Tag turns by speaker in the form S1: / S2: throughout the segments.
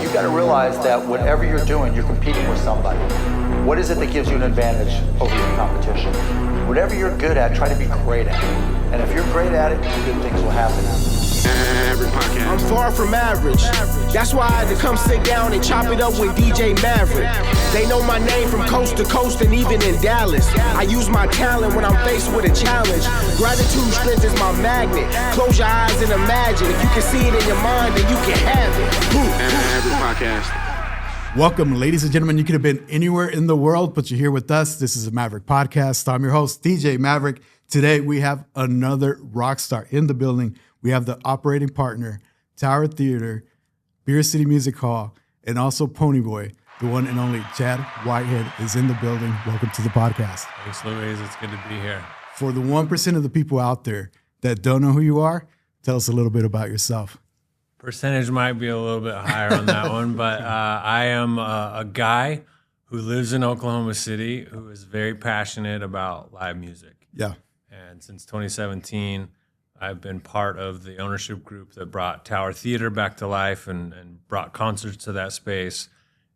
S1: you got to realize that whatever you're doing, you're competing with somebody. What is it that gives you an advantage over your competition? Whatever you're good at, try to be great at it. And if you're great at it, good things will happen.
S2: Maverick Podcast.
S3: I'm far from average. That's why I had to come sit down and chop it up with DJ Maverick. They know my name from coast to coast and even in Dallas. I use my talent when I'm faced with a challenge. Gratitude strength is my magnet. Close your eyes and imagine. If you can see it in your mind, then you can have it.
S2: Maverick Podcast.
S4: Welcome, ladies and gentlemen. You could have been anywhere in the world, but you're here with us. This is a Maverick Podcast. I'm your host, DJ Maverick. Today, we have another rock star in the building. We have the operating partner, Tower Theater, Beer City Music Hall, and also Ponyboy. The one and only Chad Whitehead is in the building. Welcome to the podcast.
S5: Thanks, Louise. It's good to be here.
S4: For the 1% of the people out there that don't know who you are, tell us a little bit about yourself.
S5: Percentage might be a little bit higher on that one, but I am a guy who lives in Oklahoma City who is very passionate about live music.
S4: Yeah.
S5: And since 2017, I've been part of the ownership group that brought Tower Theater back to life and brought concerts to that space.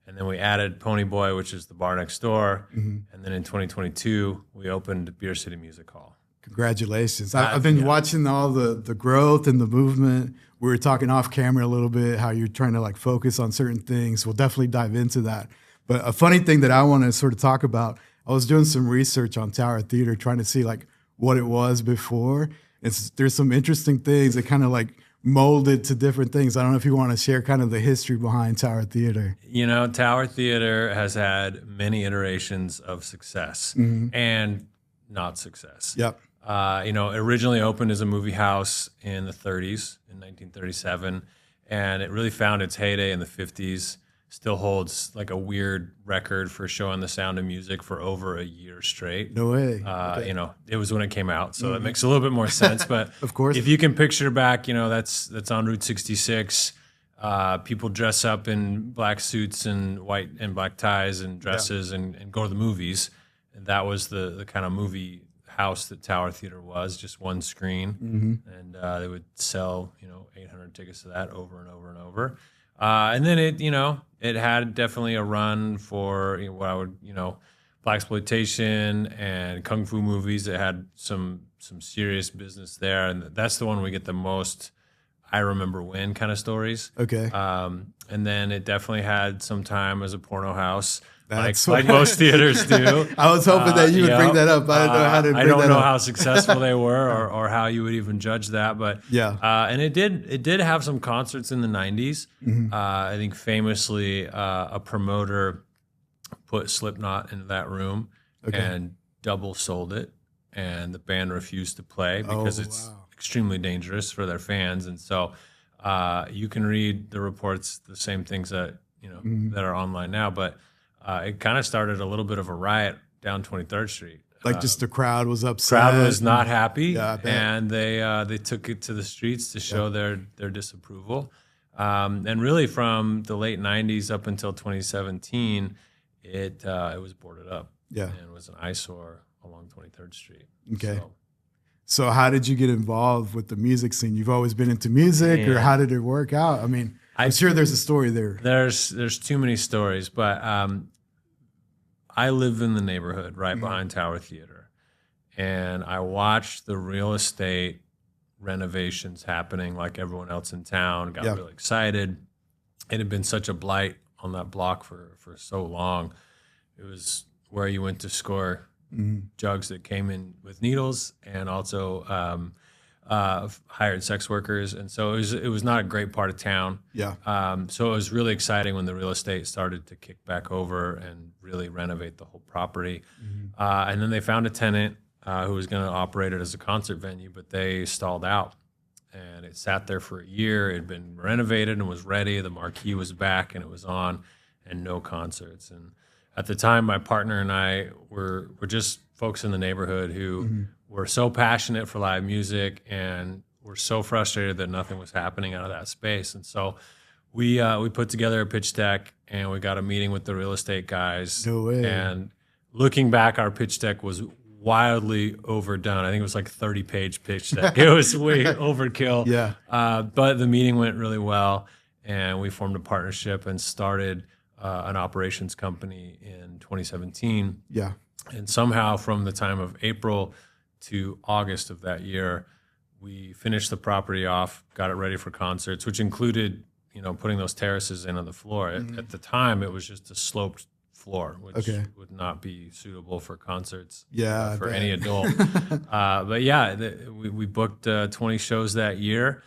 S5: And then we added Ponyboy, which is the bar next door. Mm-hmm. And then in 2022, we opened Beer City Music Hall.
S4: Congratulations. I've been watching all the growth and the movement. We were talking off camera a little bit, how you're trying to like focus on certain things. We'll definitely dive into that. But a funny thing that I want to sort of talk about, I was doing some research on Tower Theater, trying to see like what it was before. There's some interesting things that kind of like molded to different things. I don't know if you want to share kind of the history behind Tower Theater.
S5: You know, Tower Theater has had many iterations of success and not success.
S4: Yep.
S5: It originally opened as a movie house in the 30s, in 1937, and it really found its heyday in the 50s. Still holds like a weird record for showing The Sound of Music for over a year straight.
S4: No way.
S5: Okay. It was when it came out, so that makes a little bit more sense. But
S4: of course,
S5: if you can picture back, that's on Route 66. People dress up in black suits and white and black ties and dresses and go to the movies. And that was the kind of movie house that Tower Theater was, just one screen. And they would sell, 800 tickets to that over and over and over. And then it had definitely a run for what I would, blaxploitation and kung fu movies. It had some serious business there, and that's the one we get the most I remember when kind of stories.
S4: Okay.
S5: And then it definitely had some time as a porno house.
S4: That's
S5: like most theaters do.
S4: I was hoping that you would bring that up. I didn't know how to bring that up.
S5: I don't know how successful they were or how you would even judge that. But
S4: yeah.
S5: And it did have some concerts in the 90s. I think famously a promoter put Slipknot into that room and double sold it. And the band refused to play because it's extremely dangerous for their fans. And so you can read the reports, the same things that, that are online now. But it kind of started a little bit of a riot down 23rd Street.
S4: Like just the crowd was upset.
S5: Crowd was not happy,
S4: and
S5: they took it to the streets to show their disapproval. And really, from the late 90s up until 2017, it was boarded up.
S4: Yeah,
S5: and it was an eyesore along 23rd Street.
S4: Okay. So how did you get involved with the music scene? You've always been into music, or how did it work out? I mean, I'm sure there's a story there.
S5: There's too many stories, but I live in the neighborhood right behind Tower Theater, and I watched the real estate renovations happening like everyone else in town. Got really excited. It had been such a blight on that block for so long. It was where you went to score jugs that came in with needles, and also hired sex workers, and so it was not a great part of town.
S4: Yeah.
S5: So it was really exciting when the real estate started to kick back over and really renovate the whole property. And then they found a tenant who was going to operate it as a concert venue, but they stalled out, and it sat there for a year. It had been renovated and was ready. The marquee was back and it was on, and no concerts. And at the time, my partner and I were just folks in the neighborhood who were so passionate for live music and were so frustrated that nothing was happening out of that space. And so we put together a pitch deck, and we got a meeting with the real estate guys.
S4: No way.
S5: And looking back, our pitch deck was wildly overdone. I think it was like 30-page pitch deck. It was way overkill.
S4: Yeah.
S5: But the meeting went really well. and we formed a partnership and started an operations company in 2017.
S4: Yeah.
S5: And somehow from the time of April to August of that year, we finished the property off, got it ready for concerts, which included, putting those terraces in on the floor. At the time, it was just a sloped floor, which would not be suitable for concerts for any adult. But yeah, we booked 20 shows that year.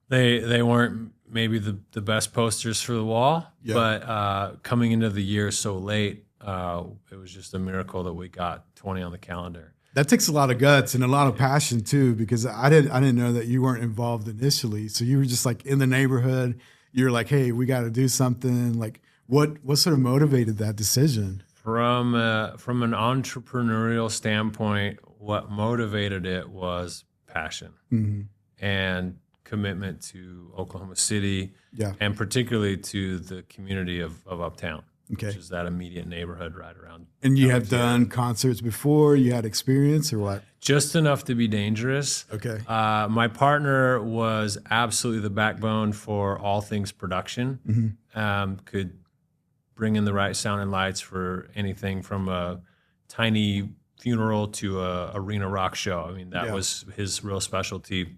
S5: They weren't maybe the best posters for the wall, but coming into the year so late, it was just a miracle that we got 20 on the calendar.
S4: That takes a lot of guts and a lot of passion too, because I didn't know that you weren't involved initially. So you were just like in the neighborhood. You're like, hey, we got to do something. Like, what sort of motivated that decision?
S5: From an entrepreneurial standpoint, what motivated it was passion and commitment to Oklahoma City, and particularly to the community of Uptown. Which is that immediate neighborhood right around.
S4: And you have done concerts before? You had experience or what?
S5: Just enough to be dangerous.
S4: Okay.
S5: My partner was absolutely the backbone for all things production. Could bring in the right sound and lights for anything from a tiny funeral to a arena rock show. I mean, that was his real specialty.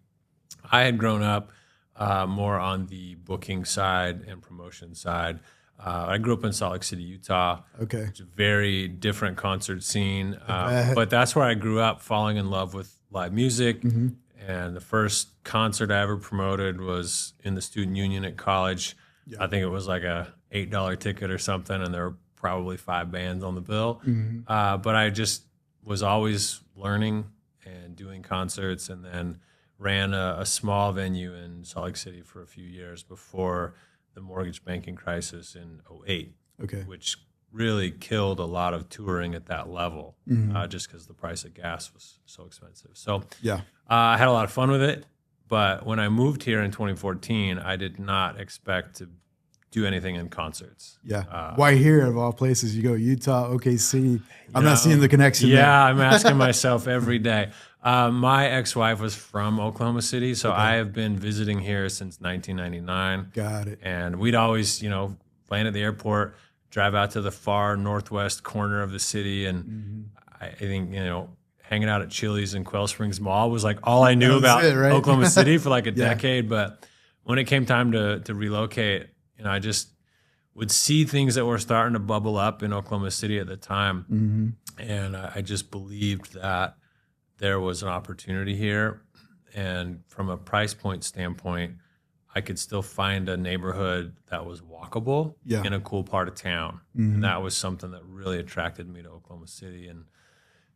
S5: I had grown up more on the booking side and promotion side. I grew up in Salt Lake City, Utah.
S4: Okay.
S5: It's a very different concert scene. But that's where I grew up, falling in love with live music. And the first concert I ever promoted was in the student union at college. I think it was like a $8 ticket or something, and there were probably 5 bands on the bill. But I just was always learning and doing concerts, and then ran a small venue in Salt Lake City for a few years before the mortgage banking crisis in 2008, which really killed a lot of touring at that level, just because the price of gas was so expensive. So I had a lot of fun with it, but when I moved here in 2014, I did not expect to do anything in concerts.
S4: Why here of all places? You go Utah, OKC. I'm not seeing the connection there.
S5: I'm asking myself every day. My ex-wife was from Oklahoma City, so I have been visiting here since 1999.
S4: Got it.
S5: And we'd always, land at the airport, drive out to the far northwest corner of the city, and I think, hanging out at Chili's and Quail Springs Mall was like all I knew about Oklahoma City for like a decade. But when it came time to relocate, I just would see things that were starting to bubble up in Oklahoma City at the time, and I just believed that there was an opportunity here, and from a price point standpoint, I could still find a neighborhood that was walkable in a cool part of town. And that was something that really attracted me to Oklahoma City. And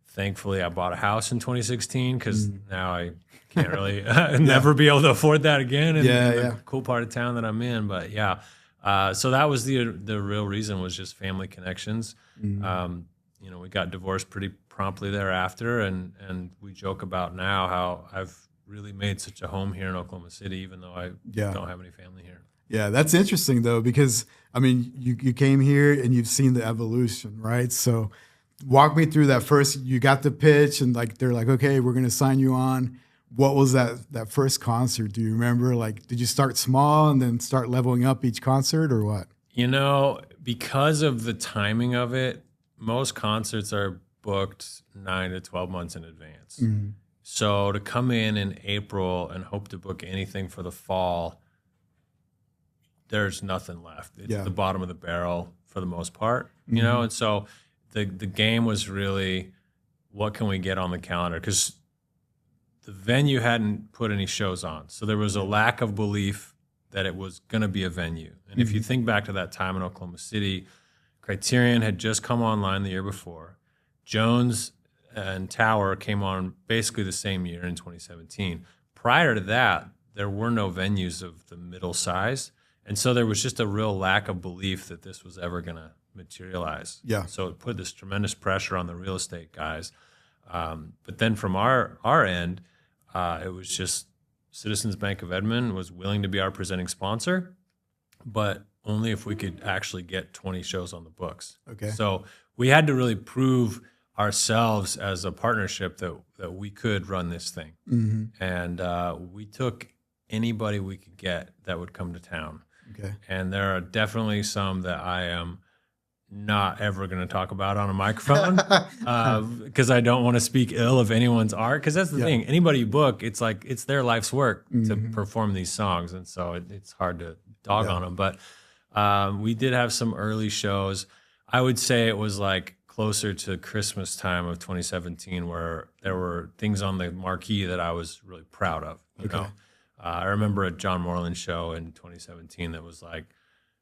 S5: thankfully, I bought a house in 2016 because now I can't really never be able to afford that again in the cool part of town that I'm in. But so that was the real reason, was just family connections. We got divorced pretty promptly thereafter, and we joke about now how I've really made such a home here in Oklahoma City, even though I don't have any family here.
S4: Yeah, that's interesting though, because I mean, you came here and you've seen the evolution, right? So walk me through that first. You got the pitch, and like they're like, okay, we're gonna sign you on. What was that first concert? Do you remember? Like, did you start small and then start leveling up each concert, or what?
S5: Because of the timing of it, most concerts are booked 9 to 12 months in advance. So to come in April and hope to book anything for the fall, there's nothing left. It's the bottom of the barrel for the most part, And so the game was really, what can we get on the calendar? Because the venue hadn't put any shows on. So there was a lack of belief that it was going to be a venue. And if you think back to that time in Oklahoma City, Criterion had just come online the year before. Jones and Tower came on basically the same year in 2017. Prior to that, there were no venues of the middle size. And so there was just a real lack of belief that this was ever going to materialize. So it put this tremendous pressure on the real estate guys. But then from our end, it was just Citizens Bank of Edmond was willing to be our presenting sponsor, but only if we could actually get 20 shows on the books. So we had to really prove ourselves as a partnership that we could run this thing. And we took anybody we could get that would come to town.
S4: Okay.
S5: And there are definitely some that I am not ever going to talk about on a microphone because I don't want to speak ill of anyone's art. Because that's the thing. Anybody you book, it's like it's their life's work to perform these songs. And so it's hard to dog on them. But we did have some early shows. I would say it was like closer to Christmas time of 2017 where there were things on the marquee that I was really proud of. You know? I remember a John Moreland show in 2017 that was like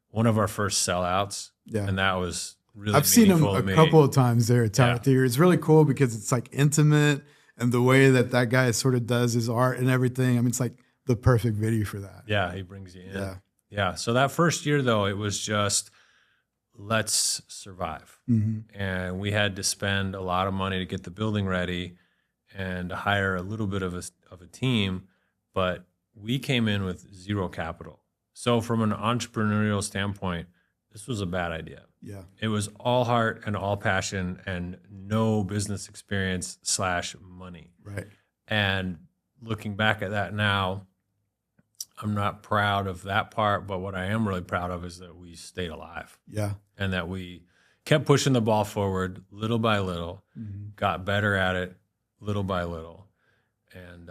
S5: one of our first sellouts. Yeah. And that was really
S4: I've seen him a
S5: me.
S4: couple of times there at Tower Theater. It's really cool because it's like intimate and the way that guy sort of does his art and everything. I mean, it's like the perfect video for that.
S5: Yeah, he brings you in. Yeah. So that first year, though, it was just let's survive. And we had to spend a lot of money to get the building ready and to hire a little bit of a team, but we came in with zero capital. So from an entrepreneurial standpoint, this was a bad idea. Yeah. It was all heart and all passion and no business experience / money.
S4: Right.
S5: And looking back at that now, I'm not proud of that part, but what I am really proud of is that we stayed alive.
S4: Yeah.
S5: And that we kept pushing the ball forward little by little, got better at it little by little. And,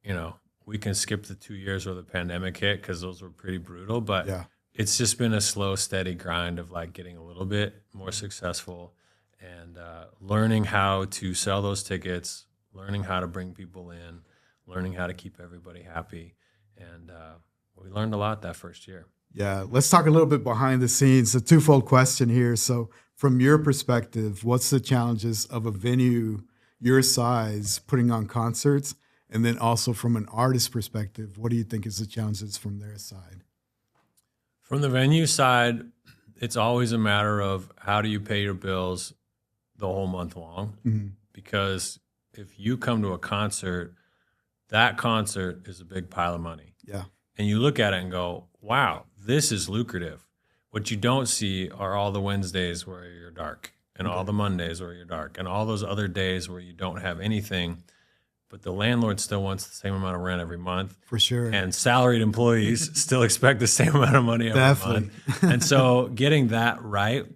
S5: you know, we can skip the 2 years where the pandemic hit because those were pretty brutal, but it's just been a slow, steady grind of like getting a little bit more successful and learning how to sell those tickets, learning how to bring people in, learning how to keep everybody happy. And we learned a lot that first year.
S4: Yeah, let's talk a little bit behind the scenes. A twofold question here. So from your perspective, what's the challenges of a venue your size putting on concerts? And then also from an artist perspective, what do you think is the challenges from their side?
S5: From the venue side, it's always a matter of how do you pay your bills the whole month long? Because if you come to a concert, that concert is a big pile of money.
S4: Yeah.
S5: And you look at it and go, wow, this is lucrative. What you don't see are all the Wednesdays where you're dark and all the Mondays where you're dark and all those other days where you don't have anything. But the landlord still wants the same amount of rent every month.
S4: For sure.
S5: And salaried employees still expect the same amount of money every month. And so getting that right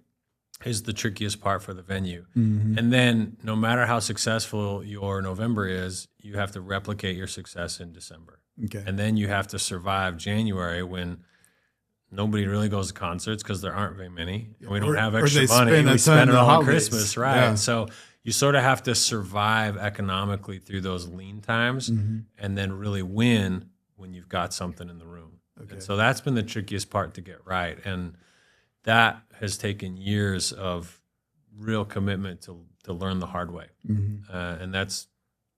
S5: is the trickiest part for the venue. And then no matter how successful your November is, you have to replicate your success in December.
S4: Okay.
S5: And then you have to survive January when nobody really goes to concerts because there aren't very many. And we don't have extra money. We spend it all on Christmas, right? Yeah. And so you sort of have to survive economically through those lean times and then really win when you've got something in the room. Okay. And so that's been the trickiest part to get right. And that has taken years of real commitment to learn the hard way. And that's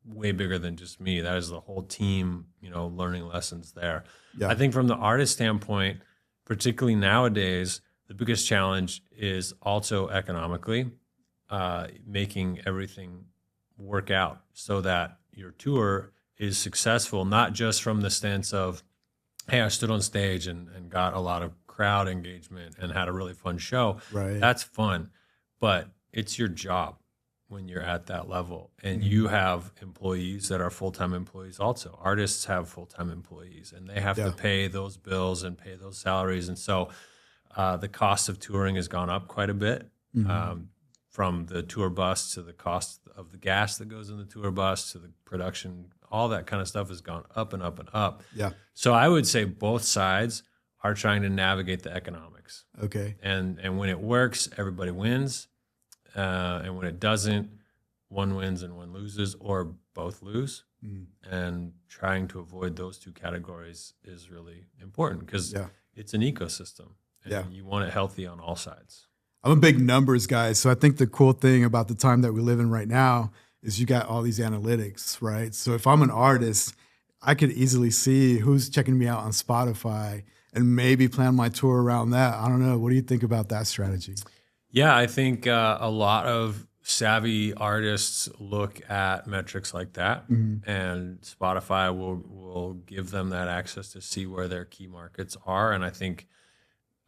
S5: way bigger than just me. That is the whole team, you know, learning lessons there. Yeah. I think from the artist standpoint, particularly nowadays, the biggest challenge is also economically making everything work out so that your tour is successful, not just from the sense of, hey, I stood on stage and got a lot of crowd engagement and had a really fun show.
S4: Right.
S5: That's fun, but it's your job when you're at that level. And you have employees that are full-time employees also. Artists have full-time employees, and they have to pay those bills and pay those salaries. And so the cost of touring has gone up quite a bit, from the tour bus to the cost of the gas that goes in the tour bus to the production. All that kind of stuff has gone up and up and up.
S4: Yeah.
S5: So I would say both sides are trying to navigate the economics.
S4: Okay.
S5: And when it works, everybody wins. And when it doesn't, one wins and one loses, or both lose. And trying to avoid those two categories is really important because it's an ecosystem. And you want it healthy on all sides.
S4: I'm a big numbers guy, so I think the cool thing about the time that we live in right now is you got all these analytics, right? So if I'm an artist, I could easily see who's checking me out on Spotify and maybe plan my tour around that. I don't know. What do you think about that strategy?
S5: Yeah, I think a lot of savvy artists look at metrics like that, and Spotify will give them that access to see where their key markets are. And I think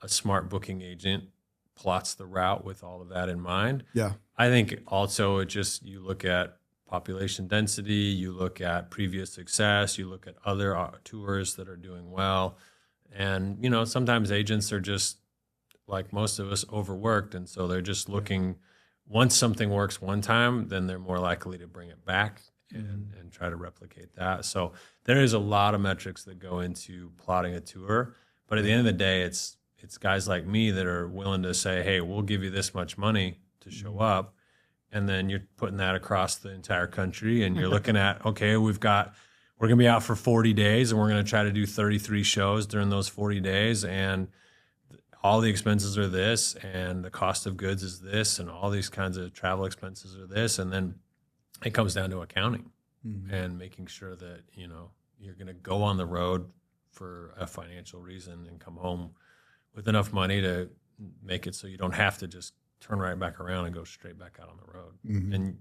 S5: a smart booking agent plots the route with all of that in mind.
S4: Yeah.
S5: I think also you look at population density, you look at previous success, you look at other tours that are doing well, And, you know, sometimes agents are just, like most of us, overworked. And so they're just looking, once something works one time, then they're more likely to bring it back and try to replicate that. So there is a lot of metrics that go into plotting a tour. But at the end of the day, it's guys like me that are willing to say, hey, we'll give you this much money to show up. And then you're putting that across the entire country. And you're looking at, okay, we're going to be out for 40 days and we're going to try to do 33 shows during those 40 days. And all the expenses are this, and the cost of goods is this, and all these kinds of travel expenses are this. And then it comes down to accounting and making sure that, you know, you're going to go on the road for a financial reason and come home with enough money to make it so you don't have to just turn right back around and go straight back out on the road. And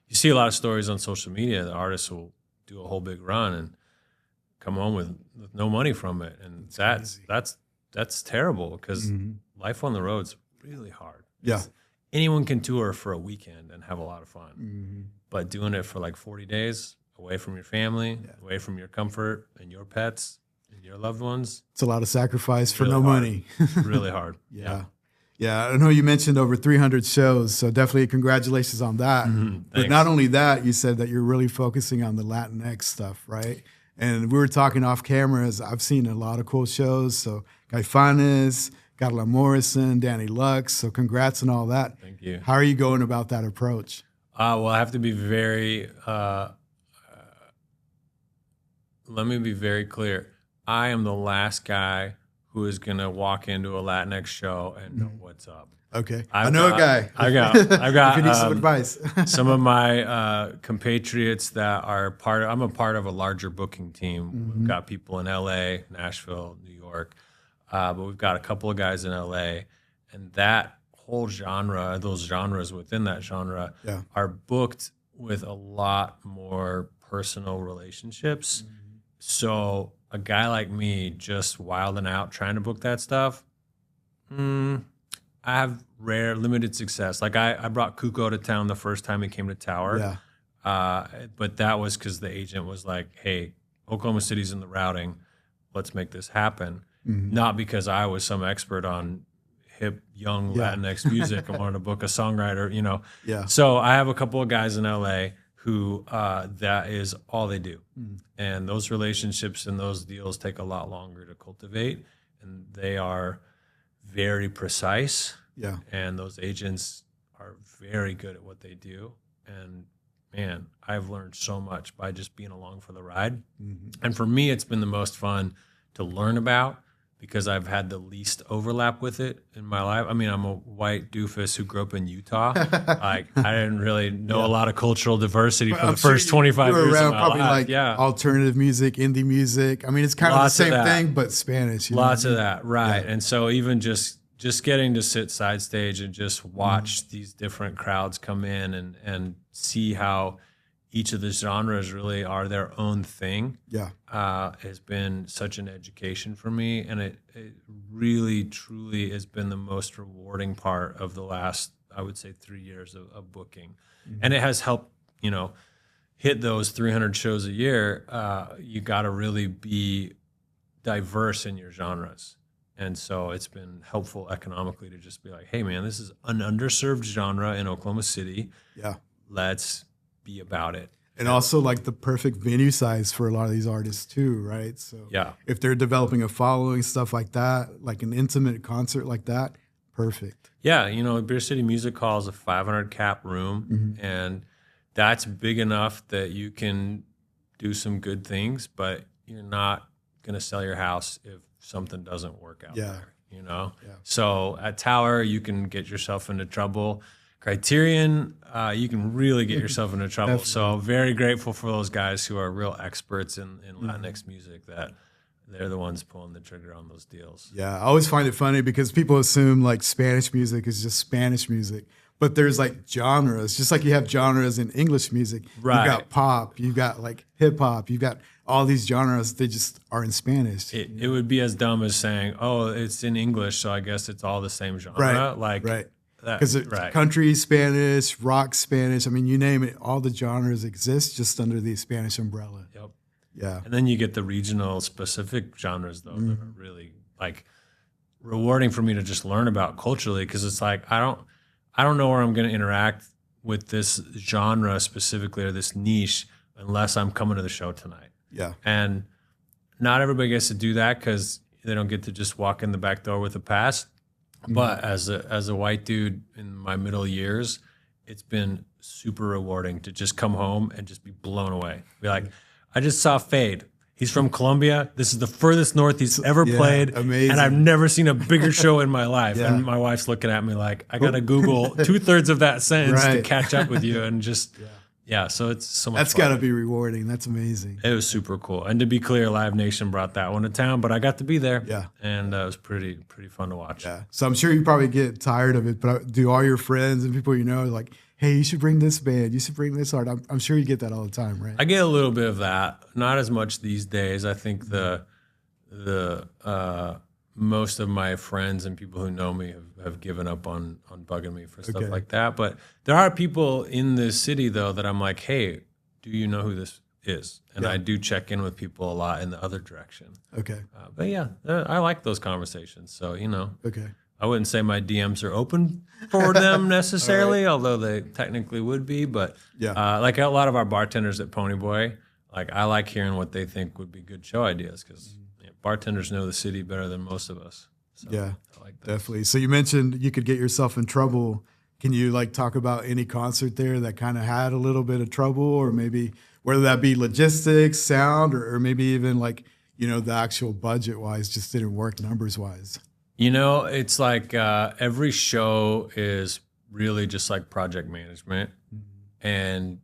S5: you see a lot of stories on social media that artists will do a whole big run and come home with no money from it. And that's terrible, because life on the road's really hard.
S4: Yeah.
S5: Anyone can tour for a weekend and have a lot of fun, but doing it for like 40 days away from your family, away from your comfort and your pets and your loved ones.
S4: It's a lot of sacrifice for
S5: Really
S4: no
S5: hard.
S4: money.
S5: Really hard.
S4: Yeah. Yeah, I know you mentioned over 300 shows, so definitely congratulations on that. But not only that, you said that you're really focusing on the Latinx stuff, right? And we were talking off cameras. I've seen a lot of cool shows. So Caifanes, Carla Morrison, Danny Lux. So congrats on all that.
S5: Thank you.
S4: How are you going about that approach?
S5: Well, I have to be very, let me be very clear. I am the last guy who is going to walk into a Latinx show and know what's up.
S4: Okay. I know a guy.
S5: I've got
S4: if you need some advice.
S5: some of my compatriots that are I'm a part of a larger booking team. We've got people in LA, Nashville, New York, but we've got a couple of guys in LA, and that whole genre, those genres within that genre are booked with a lot more personal relationships. So a guy like me just wilding out trying to book that stuff, I have limited success. Like I brought Kuko to town the first time he came to Tower. But that was because the agent was like, hey, Oklahoma City's in the routing. Let's make this happen. Not because I was some expert on hip, young Latinx music and wanted to book a songwriter, you know. So I have a couple of guys in LA who that is all they do. And those relationships and those deals take a lot longer to cultivate. And they are very precise. And those agents are very good at what they do. And man, I've learned so much by just being along for the ride. And for me, it's been the most fun to learn about, because I've had the least overlap with it in my life. I mean, I'm a white doofus who grew up in Utah. Like, I didn't really know a lot of cultural diversity for the first 25 years of my
S4: probably
S5: life.
S4: Like alternative music, indie music. I mean, it's kind of the same thing, but Spanish.
S5: Lots of that, right. And so even just getting to sit side stage and just watch these different crowds come in and see how each of the genres really are their own thing has been such an education for me. And it really, truly has been the most rewarding part of the last, I would say, 3 years of booking. And it has helped, you know, hit those 300 shows a year. You got to really be diverse in your genres. And so it's been helpful economically to just be like, hey, man, this is an underserved genre in Oklahoma City. Let's be about it.
S4: And also like the perfect venue size for a lot of these artists too, right? So if they're developing a following, stuff like that, like an intimate concert like that, perfect.
S5: Yeah, you know, Beer City Music Hall is a 500 cap room, and that's big enough that you can do some good things, but you're not going to sell your house if something doesn't work out there, you know? So at Tower, you can get yourself into trouble. Criterion, you can really get yourself into trouble. So very grateful for those guys who are real experts in Latinx music, that they're the ones pulling the trigger on those deals.
S4: I always find it funny because people assume like Spanish music is just Spanish music, but there's like genres, just like you have genres in English music. You've got pop, you've got like hip hop, you've got all these genres, they just are in Spanish.
S5: It would be as dumb as saying, oh, it's in English, so I guess it's all the same genre. Because
S4: country Spanish, rock Spanish, I mean, you name it, all the genres exist just under the Spanish umbrella. Yeah.
S5: And then you get the regional specific genres though that are really like rewarding for me to just learn about culturally, because it's like I don't know where I'm going to interact with this genre specifically or this niche unless I'm coming to the show tonight.
S4: Yeah.
S5: And not everybody gets to do that because they don't get to just walk in the back door with a pass. But as a white dude in my middle years, it's been super rewarding to just come home and just be blown away. Be like, I just saw Fade. He's from Colombia. This is the furthest north he's ever played.
S4: Amazing.
S5: And I've never seen a bigger show in my life.
S4: Yeah.
S5: And my wife's looking at me like, I got to Google 2/3 of that sentence to catch up with you. And just, so it's so much
S4: That's
S5: fun.
S4: got to be rewarding. That's amazing.
S5: It was super cool. And to be clear, Live Nation brought that one to town, but I got to be there.
S4: Yeah.
S5: And it was pretty fun to watch.
S4: Yeah. So I'm sure you probably get tired of it, but do all your friends and people you know like, hey, you should bring this band, you should bring this art? I'm sure you get that all the time, right?
S5: I get a little bit of that. Not as much these days. I think the most of my friends and people who know me have given up on bugging me for stuff like that. But there are people in this city though that I'm like, hey, do you know who this is? And I do check in with people a lot in the other direction.
S4: Okay.
S5: But yeah, I like those conversations. So,
S4: Okay.
S5: I wouldn't say my DMs are open for them necessarily, although they technically would be. But like a lot of our bartenders at Ponyboy, like I like hearing what they think would be good show ideas because bartenders know the city better than most of us. So
S4: Yeah,
S5: I like that.
S4: definitely. So you mentioned you could get yourself in trouble. Can you like talk about any concert there that kind of had a little bit of trouble, or maybe whether that be logistics, sound, or maybe even like, the actual budget wise just didn't work numbers wise?
S5: It's like every show is really just like project management, and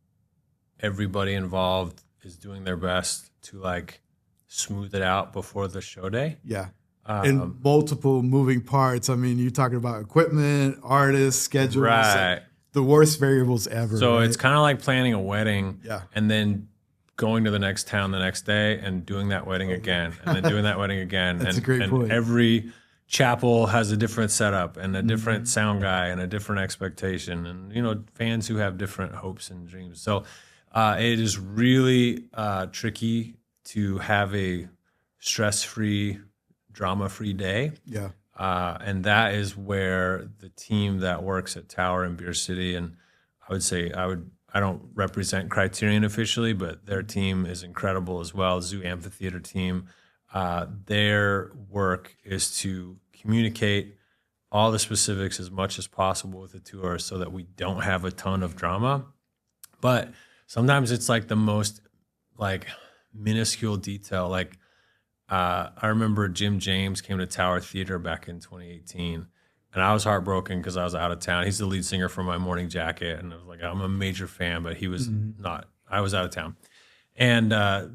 S5: everybody involved is doing their best to like smooth it out before the show day.
S4: Yeah. And multiple moving parts. I mean, you're talking about equipment, artists, schedules,
S5: Right.
S4: the worst variables ever.
S5: So
S4: right?
S5: it's kind of like planning a wedding,
S4: Yeah.
S5: and then going to the next town the next day and doing that wedding again, and then doing that wedding again.
S4: That's
S5: and,
S4: a great
S5: and
S4: point.
S5: Every chapel has a different setup and a different sound guy and a different expectation, and fans who have different hopes and dreams. So it is really tricky to have a stress-free, drama-free day.
S4: Yeah.
S5: And that is where the team that works at Tower in Beer City, and I would say I don't represent Criterion officially, but their team is incredible as well. Zoo Amphitheater team. Their work is to communicate all the specifics as much as possible with the tour so that we don't have a ton of drama. But sometimes it's like the most like minuscule detail. Like I remember Jim James came to Tower Theater back in 2018, and I was heartbroken because I was out of town. He's the lead singer for My Morning Jacket, and I was like, I'm a major fan, but he was not. I was out of town. And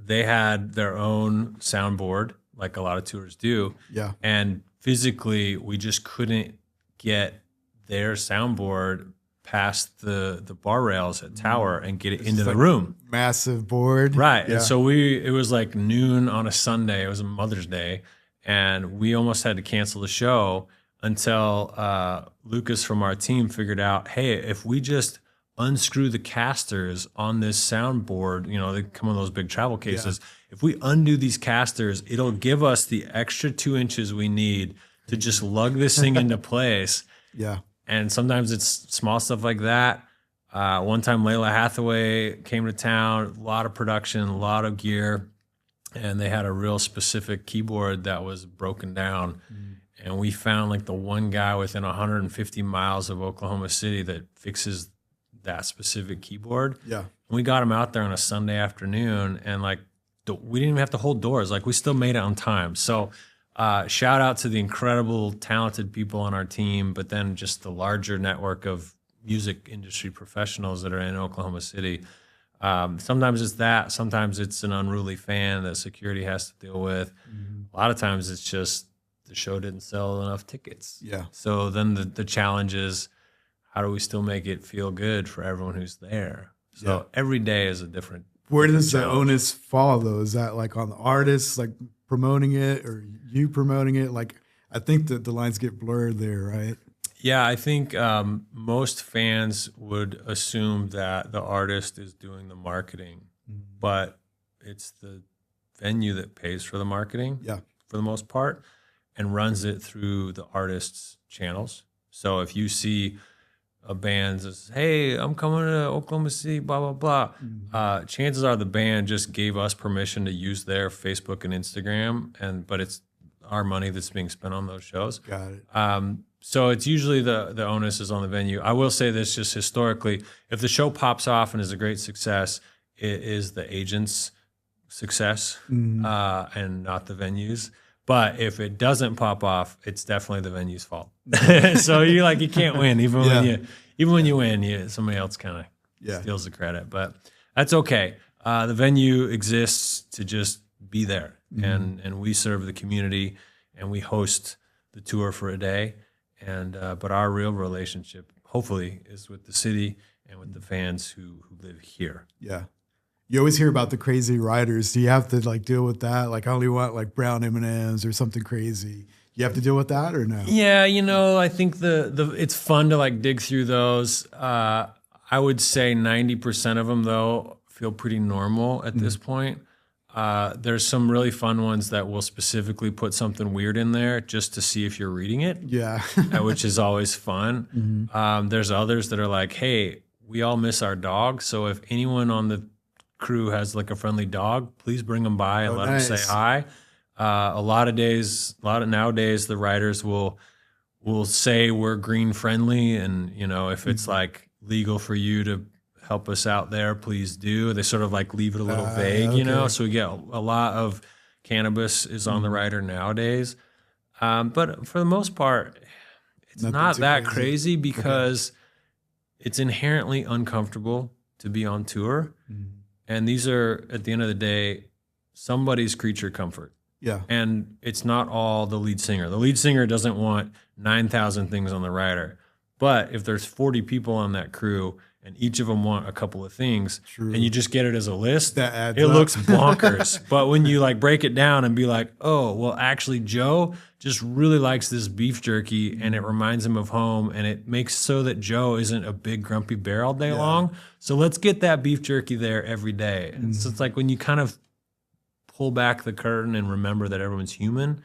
S5: they had their own soundboard, like a lot of tours do.
S4: Yeah.
S5: And physically, we just couldn't get their soundboard past the bar rails at Tower and get it into the room.
S4: Massive board.
S5: Right.
S4: Yeah.
S5: And so it was like noon on a Sunday. It was a Mother's Day. And we almost had to cancel the show until Lucas from our team figured out, hey, if we just unscrew the casters on this soundboard, they come in those big travel cases. Yeah. If we undo these casters, it'll give us the extra 2 inches we need to just lug this thing into place.
S4: Yeah.
S5: And sometimes it's small stuff like that. One time Layla Hathaway came to town, a lot of production, a lot of gear, and they had a real specific keyboard that was broken down. And we found like the one guy within 150 miles of Oklahoma City that fixes that specific keyboard.
S4: Yeah.
S5: And we got him out there on a Sunday afternoon, and like we didn't even have to hold doors. Like we still made it on time. So shout out to the incredible, talented people on our team, but then just the larger network of music industry professionals that are in Oklahoma City. Sometimes it's that. Sometimes it's an unruly fan that security has to deal with. A lot of times it's just the show didn't sell enough tickets.
S4: Yeah.
S5: So then the challenge is, how do we still make it feel good for everyone who's there? So every day is a different.
S4: Where does the
S5: challenge.
S4: onus fall though? Is that like on the artist, like promoting it, or you promoting it? Like, I think that the lines get blurred there, right?
S5: Yeah, I think most fans would assume that the artist is doing the marketing, but it's the venue that pays for the marketing for the most part and runs it through the artist's channels. So if you see a band that says, hey, I'm coming to Oklahoma City, blah, blah, blah, chances are the band just gave us permission to use their Facebook and Instagram, but it's our money that's being spent on those shows.
S4: Got it.
S5: So it's usually the onus is on the venue. I will say this just historically, if the show pops off and is a great success, it is the agent's success and not the venue's. But if it doesn't pop off, it's definitely the venue's fault. So you can't win even when you win. Somebody else kind of steals the credit, but that's okay. The venue exists to just be there, and we serve the community, and we host the tour for a day. And but our real relationship, hopefully, is with the city and with the fans who live here.
S4: Yeah. You always hear about the crazy riders. Do you have to deal with that? I only want brown M&Ms or something crazy. You have to deal with that or no?
S5: Yeah, I think the it's fun to dig through those. I would say 90% of them though feel pretty normal at this point. There's some really fun ones that will specifically put something weird in there just to see if you're reading it.
S4: Yeah,
S5: which is always fun. There's others that are like, hey, we all miss our dog, so if anyone on the crew has a friendly dog, please bring them by and let them say hi. A lot of nowadays the riders will say we're green friendly, and if it's legal for you to help us out there, please do. They sort of leave it a little vague,
S4: okay.
S5: So we get a lot of cannabis is on the rider nowadays, but for the most part it's not that crazy because it's inherently uncomfortable to be on tour. And these are, at the end of the day, somebody's creature comfort.
S4: Yeah.
S5: And it's not all the lead singer. The lead singer doesn't want 9,000 things on the rider. But if there's 40 people on that crew and each of them want a couple of things, and you just get it as a list,
S4: that adds
S5: it
S4: up.
S5: looks bonkers. But when you break it down and be like, oh, well, actually, Joe just really likes this beef jerky and it reminds him of home, and it makes so that Joe isn't a big grumpy bear all day long. So let's get that beef jerky there every day. And so it's when you kind of pull back the curtain and remember that everyone's human,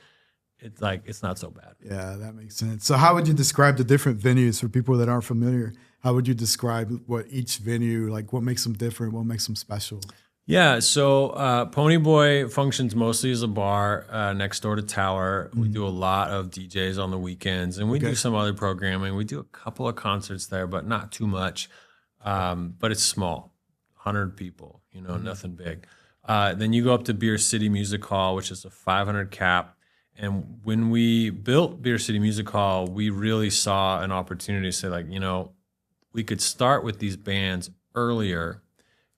S5: it's not so bad.
S4: Yeah, that makes sense. So how would you describe the different venues for people that aren't familiar? How would you describe what each venue, what makes them different, what makes them special?
S5: Yeah, so Ponyboy functions mostly as a bar next door to Tower. We do a lot of DJs on the weekends, and we do some other programming. We do a couple of concerts there, but not too much. But it's small, 100 people, nothing big. Then you go up to Beer City Music Hall, which is a 500 cap. And when we built Beer City Music Hall, we really saw an opportunity to say, we could start with these bands earlier,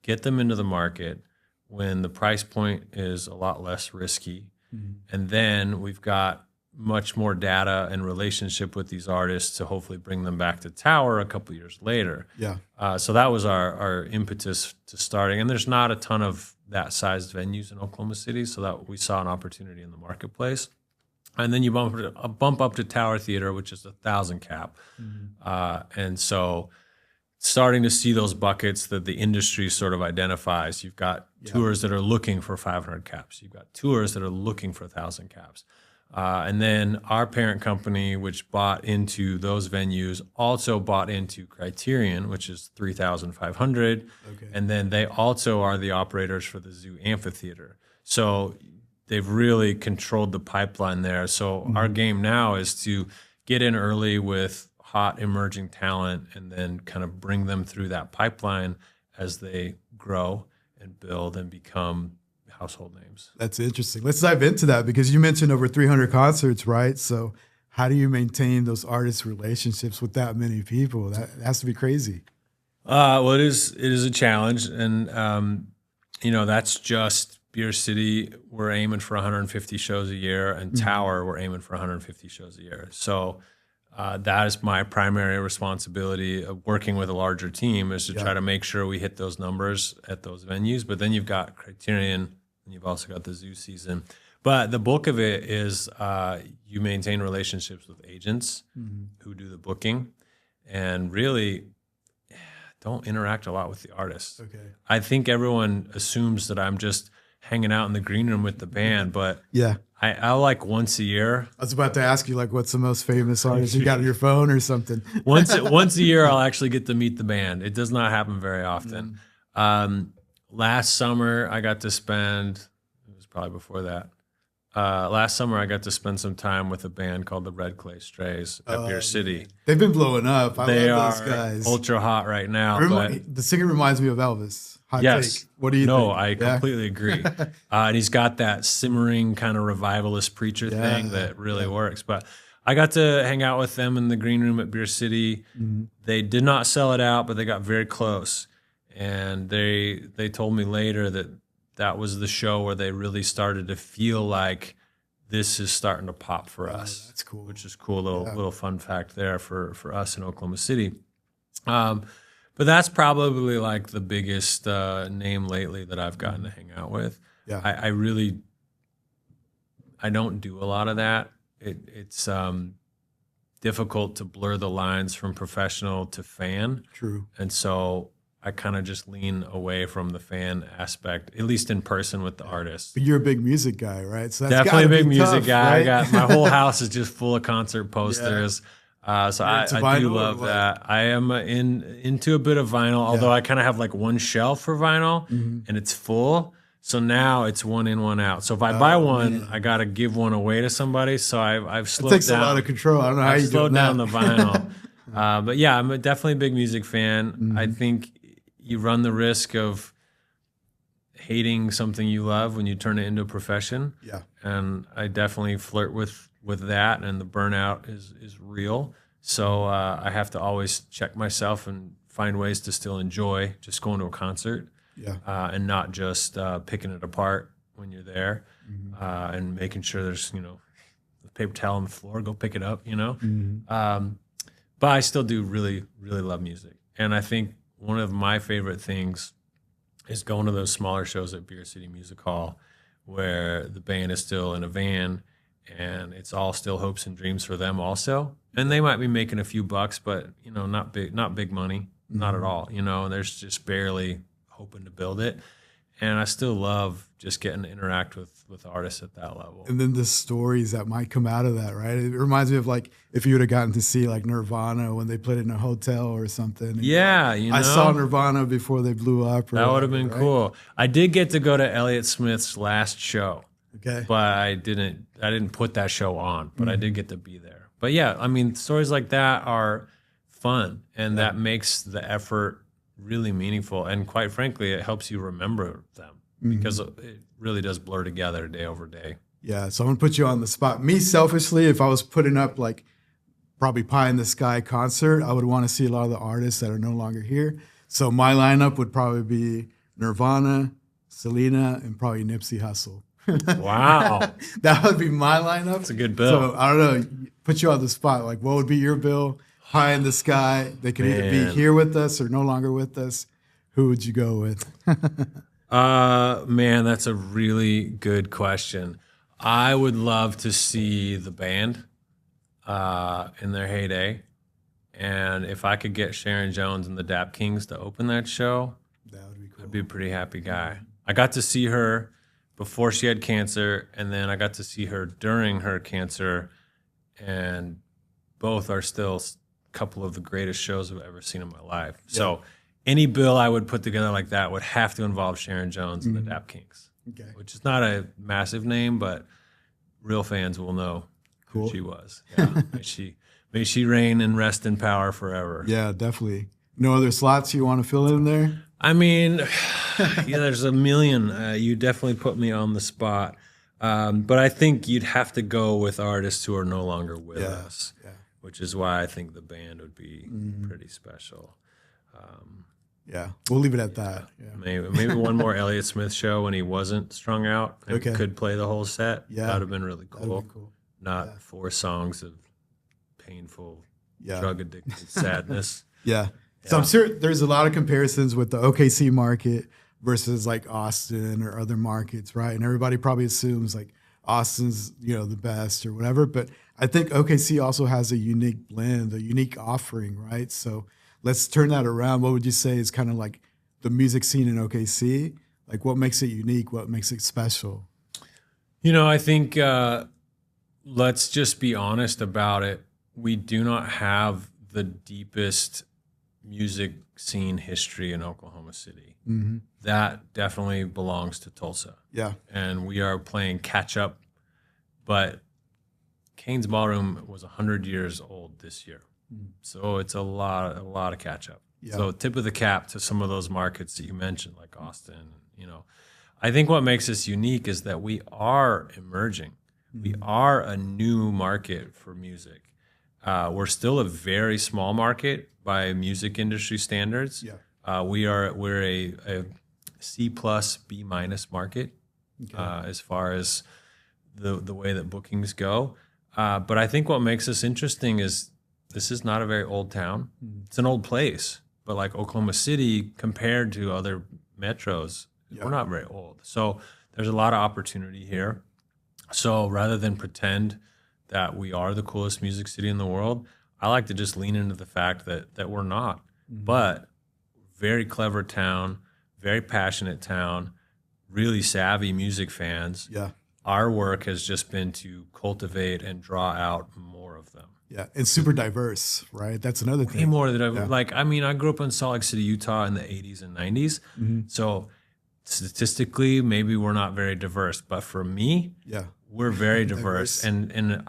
S5: get them into the market when the price point is a lot less risky. And then we've got much more data and relationship with these artists to hopefully bring them back to Tower a couple years later.
S4: Yeah.
S5: So that was our impetus to starting. And there's not a ton of that sized venues in Oklahoma City, so that we saw an opportunity in the marketplace. And then you bump up to Tower Theater, which is 1,000 cap. And so starting to see those buckets that the industry sort of identifies. You've got tours that are looking for 500 caps. You've got tours that are looking for 1,000 caps. And then our parent company, which bought into those venues, also bought into Criterion, which is 3,500. And then they also are the operators for the Zoo Amphitheater. So they've really controlled the pipeline there. So our game now is to get in early with hot emerging talent and then kind of bring them through that pipeline as they grow and build and become household names.
S4: That's interesting. Let's dive into that because you mentioned over 300 concerts, right? So how do you maintain those artist relationships with that many people? That has to be crazy.
S5: Well, it is a challenge. And, that's just Beer City. We're aiming for 150 shows a year, and Tower, we're aiming for 150 shows a year. So that is my primary responsibility of working with a larger team, is to try to make sure we hit those numbers at those venues. But then you've got Criterion, and you've also got the Zoo season. But the bulk of it is you maintain relationships with agents who do the booking, and really don't interact a lot with the artists.
S4: Okay.
S5: I think everyone assumes that I'm just hanging out in the green room with the band. But
S4: Yeah.
S5: I like once a year.
S4: I was about to ask you, like, what's the most famous artist you got on your phone or something?
S5: Once a year, I'll actually get to meet the band. It does not happen very often. Last summer, I got to spend. It was probably before that. Last summer, I got to spend some time with a band called the Red Clay Strays at Beer City.
S4: They've been blowing up.
S5: They
S4: love those
S5: are
S4: guys.
S5: ultra hot right now. But
S4: The singer reminds me of Elvis. Hot
S5: yes.
S4: take. What do you think?
S5: No, I completely agree. And he's got that simmering kind of revivalist preacher thing that really works. But I got to hang out with them in the green room at Beer City. They did not sell it out, but they got very close. And they told me later that was the show where they really started to feel like this is starting to pop for us.
S4: That's cool.
S5: Which is cool. Little fun fact there for us in Oklahoma City. But that's probably like the biggest name lately that I've gotten to hang out with.
S4: Yeah.
S5: I don't do a lot of that. It's difficult to blur the lines from professional to fan.
S4: True.
S5: And so I kind of just lean away from the fan aspect, at least in person with the artists.
S4: But you're a big music guy, right? So that's
S5: Definitely a
S4: gotta
S5: big
S4: be
S5: music
S4: tough,
S5: guy.
S4: right?
S5: I got my whole house is just full of concert posters. So I do
S4: vinyl or
S5: love
S4: what?
S5: that. I am into a bit of vinyl, although I kind of have like one shelf for vinyl and it's full. So now it's one in, one out. So if I buy one, I got to give one away to somebody. So I've slowed
S4: It takes
S5: down.
S4: a lot of control. I don't know how
S5: I've
S4: you do
S5: slowed down
S4: that.
S5: the vinyl. But yeah, I'm definitely a big music fan. I think you run the risk of hating something you love when you turn it into a profession.
S4: Yeah.
S5: And I definitely flirt with that, and the burnout is real. So I have to always check myself and find ways to still enjoy just going to a concert.
S4: Yeah.
S5: And not just picking it apart when you're there, and making sure there's the paper towel on the floor, go pick it up, But I still do really, really love music, and I think one of my favorite things is going to those smaller shows at Beer City Music Hall, where the band is still in a van, and it's all still hopes and dreams for them also, and they might be making a few bucks, but not big money, not at all, and there's just barely hoping to build it. And I still love just getting to interact with artists at that level.
S4: And then the stories that might come out of that, right? It reminds me of like if you would have gotten to see like Nirvana when they played in a hotel or something.
S5: Yeah,
S4: I saw Nirvana before they blew up.
S5: That would have been cool. I did get to go to Elliott Smith's last show.
S4: Okay.
S5: But I didn't put that show on, but I did get to be there. But yeah, I mean, stories like that are fun, and that makes the effort really meaningful, and quite frankly, it helps you remember them because it really does blur together day over day.
S4: Yeah, so I'm gonna put you on the spot. Me, selfishly, if I was putting up like probably Pie in the Sky concert, I would want to see a lot of the artists that are no longer here. So my lineup would probably be Nirvana, Selena, and probably Nipsey Hussle.
S5: Wow.
S4: That would be my lineup.
S5: That's a good bill.
S4: So I don't know, put you on the spot. Like, what would be your bill? Pie in the Sky. They could either be here with us or no longer with us. Who would you go with?
S5: Man, that's a really good question. I would love to see the band in their heyday. And if I could get Sharon Jones and the Dap Kings to open that show,
S4: That would be cool.
S5: I'd be a pretty happy guy. I got to see her before she had cancer, and then I got to see her during her cancer, and both are still a couple of the greatest shows I've ever seen in my life. Yeah. So any bill I would put together like that would have to involve Sharon Jones and the Dap Kings, which is not a massive name, but real fans will know who she was. Yeah. May she reign and rest in power forever.
S4: Yeah, definitely. No other slots you want to fill in there?
S5: I mean, there's a million. You definitely put me on the spot. But I think you'd have to go with artists who are no longer with us, which is why I think the band would be pretty special.
S4: Yeah, we'll leave it at that. Yeah.
S5: Maybe one more Elliott Smith show when he wasn't strung out and could play the whole set.
S4: Yeah.
S5: That would have been really cool.
S4: That'd be cool.
S5: Not 4 songs of painful,
S4: Yeah.
S5: drug-addicted sadness.
S4: Yeah. So I'm sure there's a lot of comparisons with the OKC market versus like Austin or other markets, right? And everybody probably assumes like Austin's, the best or whatever. But I think OKC also has a unique blend, a unique offering, right? So let's turn that around. What would you say is kind of like the music scene in OKC? Like, what makes it unique? What makes it special?
S5: I think let's just be honest about it. We do not have the deepest music scene history in Oklahoma City.
S4: Mm-hmm.
S5: That definitely belongs to Tulsa.
S4: Yeah.
S5: And we are playing catch up. But Kane's Ballroom was 100 years old this year. So it's a lot of catch up.
S4: Yeah.
S5: So tip of the cap to some of those markets that you mentioned, like Austin. I think what makes us unique is that we are emerging. We are a new market for music. We're still a very small market by music industry standards.
S4: Yeah.
S5: We're a C plus B minus market as far as the way that bookings go. But I think what makes us interesting is this is not a very old town. It's an old place, but like Oklahoma City compared to other metros, we're not very old. So there's a lot of opportunity here. So rather than pretend that we are the coolest music city in the world, I like to just lean into the fact that we're not. But very clever town, very passionate town, really savvy music fans.
S4: Yeah.
S5: Our work has just been to cultivate and draw out more of them.
S4: Yeah, it's super diverse, right? That's another thing.
S5: Way more than I grew up in Salt Lake City, Utah in the 80s and 90s. So statistically, maybe we're not very diverse, but for me, we're very diverse. And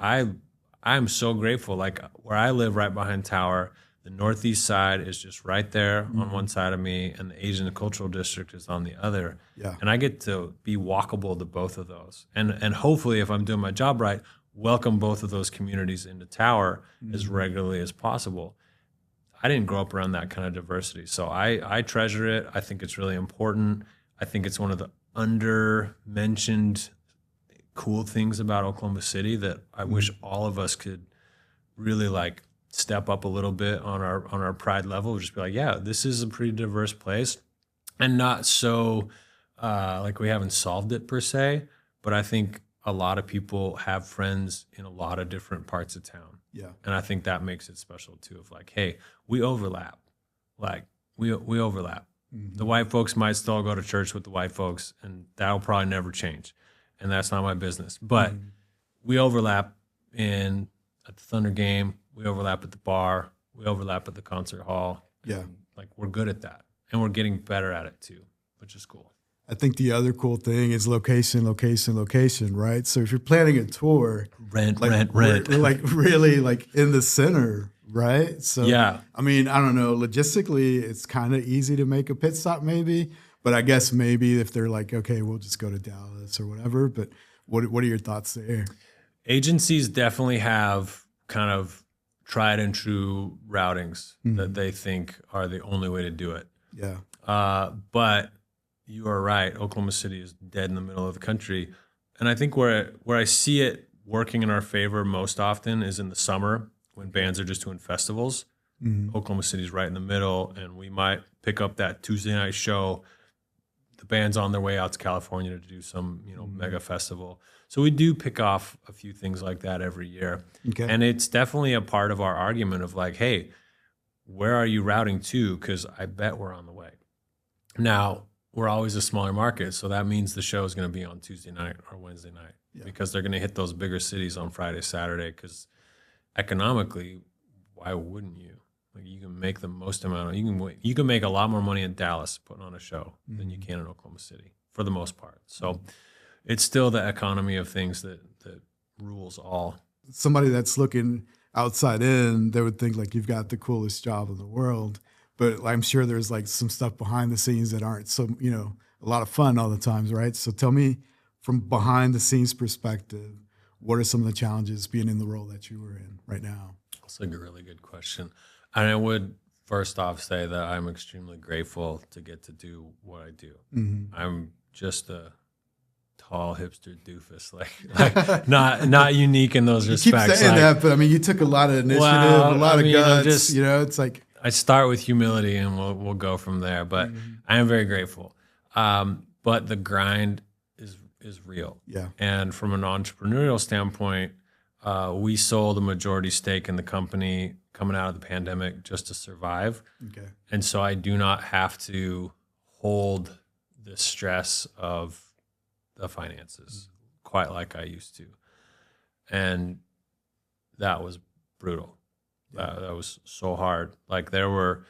S5: I'm so grateful. Like where I live right behind Tower, the northeast side is just right there on one side of me, and the Asian Cultural District is on the other.
S4: Yeah.
S5: And I get to be walkable to both of those. And hopefully, if I'm doing my job right, welcome both of those communities into Tower as regularly as possible. I didn't grow up around that kind of diversity, so I treasure it. I think it's really important. I think it's one of the under-mentioned cool things about Oklahoma City that I wish all of us could really like step up a little bit on our pride level. Just be like, yeah, this is a pretty diverse place, and not so like we haven't solved it per se, but I think a lot of people have friends in a lot of different parts of town.
S4: Yeah.
S5: And I think that makes it special too, of like, hey, we overlap. Like we overlap. The white folks might still go to church with the white folks, and that'll probably never change. And that's not my business. But we overlap at the Thunder game, we overlap at the bar, we overlap at the concert hall.
S4: Yeah.
S5: Like we're good at that. And we're getting better at it too, which is cool.
S4: I think the other cool thing is location, right? So if you're planning a tour,
S5: rent.
S4: We're like really like in the center, right? So
S5: yeah.
S4: I mean, I don't know. Logistically, it's kind of easy to make a pit stop, maybe. But I guess maybe if they're like, okay, we'll just go to Dallas or whatever. But what are your thoughts there?
S5: Agencies definitely have kind of tried and true routings that they think are the only way to do it.
S4: Yeah.
S5: But you are right. Oklahoma City is dead in the middle of the country. And I think where I see it working in our favor most often is in the summer when bands are just doing festivals. Oklahoma City's right in the middle, and we might pick up that Tuesday night show. The band's on their way out to California to do some, mega festival. So we do pick off a few things like that every year.
S4: Okay.
S5: And it's definitely a part of our argument of like, hey, where are you routing to? Because I bet we're on the way. Now, we're always a smaller market, so that means the show is going to be on Tuesday night or Wednesday night because they're going to hit those bigger cities on Friday, Saturday, because economically, why wouldn't you? Like you can make the most amount of, you can make a lot more money in Dallas putting on a show than you can in Oklahoma City for the most part. So it's still the economy of things that rules all.
S4: Somebody that's looking outside in, they would think like you've got the coolest job in the world. But I'm sure there's like some stuff behind the scenes that aren't so, a lot of fun all the times, right? So tell me from behind the scenes perspective, what are some of the challenges being in the role that you were in right now?
S5: That's a really good question. And I would first off say that I'm extremely grateful to get to do what I do. I'm just a tall hipster doofus, like not unique in those respects.
S4: You keep saying that, but I mean, you took a lot of initiative, a lot of guts. It's like
S5: I start with humility, and we'll go from there. But I am very grateful. But the grind is real.
S4: Yeah.
S5: And from an entrepreneurial standpoint, we sold a majority stake in the company coming out of the pandemic just to survive.
S4: Okay.
S5: And so I do not have to hold the stress of the finances quite like I used to. And that was brutal. That was so hard. Like there were